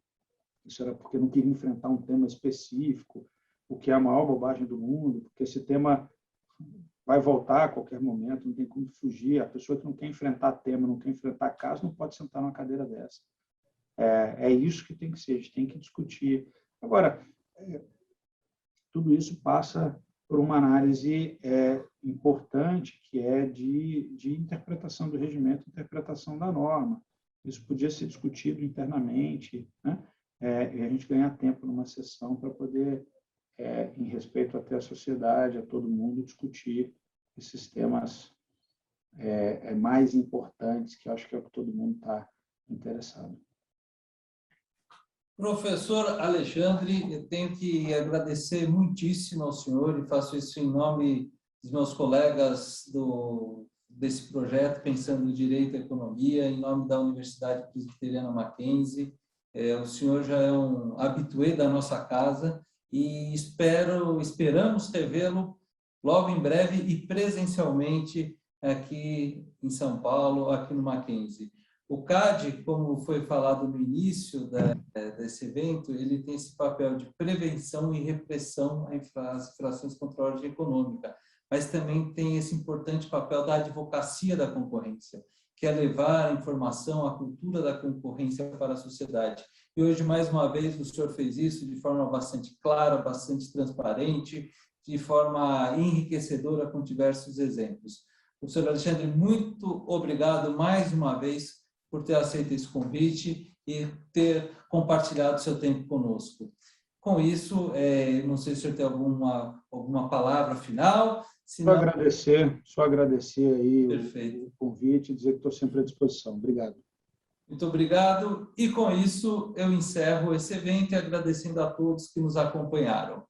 Isso era porque não queria enfrentar um tema específico, o que é a maior bobagem do mundo, porque esse tema vai voltar a qualquer momento, não tem como fugir. A pessoa que não quer enfrentar tema, não quer enfrentar caso, não pode sentar numa cadeira dessa. É isso que tem que ser, a gente tem que discutir. Agora, tudo isso passa por uma análise importante, que é de interpretação do regimento, interpretação da norma. Isso podia ser discutido internamente, né? E a gente ganhar tempo numa sessão para poder, em respeito até à sociedade, a todo mundo, discutir esses temas mais importantes, que eu acho que é o que todo mundo está interessado. Professor Alexandre, eu tenho que agradecer muitíssimo ao senhor e faço isso em nome dos meus colegas desse projeto, Pensando no Direito e Economia, em nome da Universidade Presbiteriana Mackenzie. O senhor já é um habitué da nossa casa e esperamos revê-lo logo em breve e presencialmente aqui em São Paulo, aqui no Mackenzie. O CAD, como foi falado no início desse evento, ele tem esse papel de prevenção e repressão às infrações contra a ordem econômica, mas também tem esse importante papel da advocacia da concorrência, que é levar a informação, a cultura da concorrência para a sociedade. E hoje, mais uma vez, o senhor fez isso de forma bastante clara, bastante transparente, de forma enriquecedora, com diversos exemplos. Professor Alexandre, muito obrigado mais uma vez por ter aceito esse convite e ter compartilhado seu tempo conosco. Com isso, não sei se o senhor tem alguma palavra final. Senão... Só agradecer aí o convite e dizer que estou sempre à disposição. Obrigado. Muito obrigado. E com isso, eu encerro esse evento agradecendo a todos que nos acompanharam.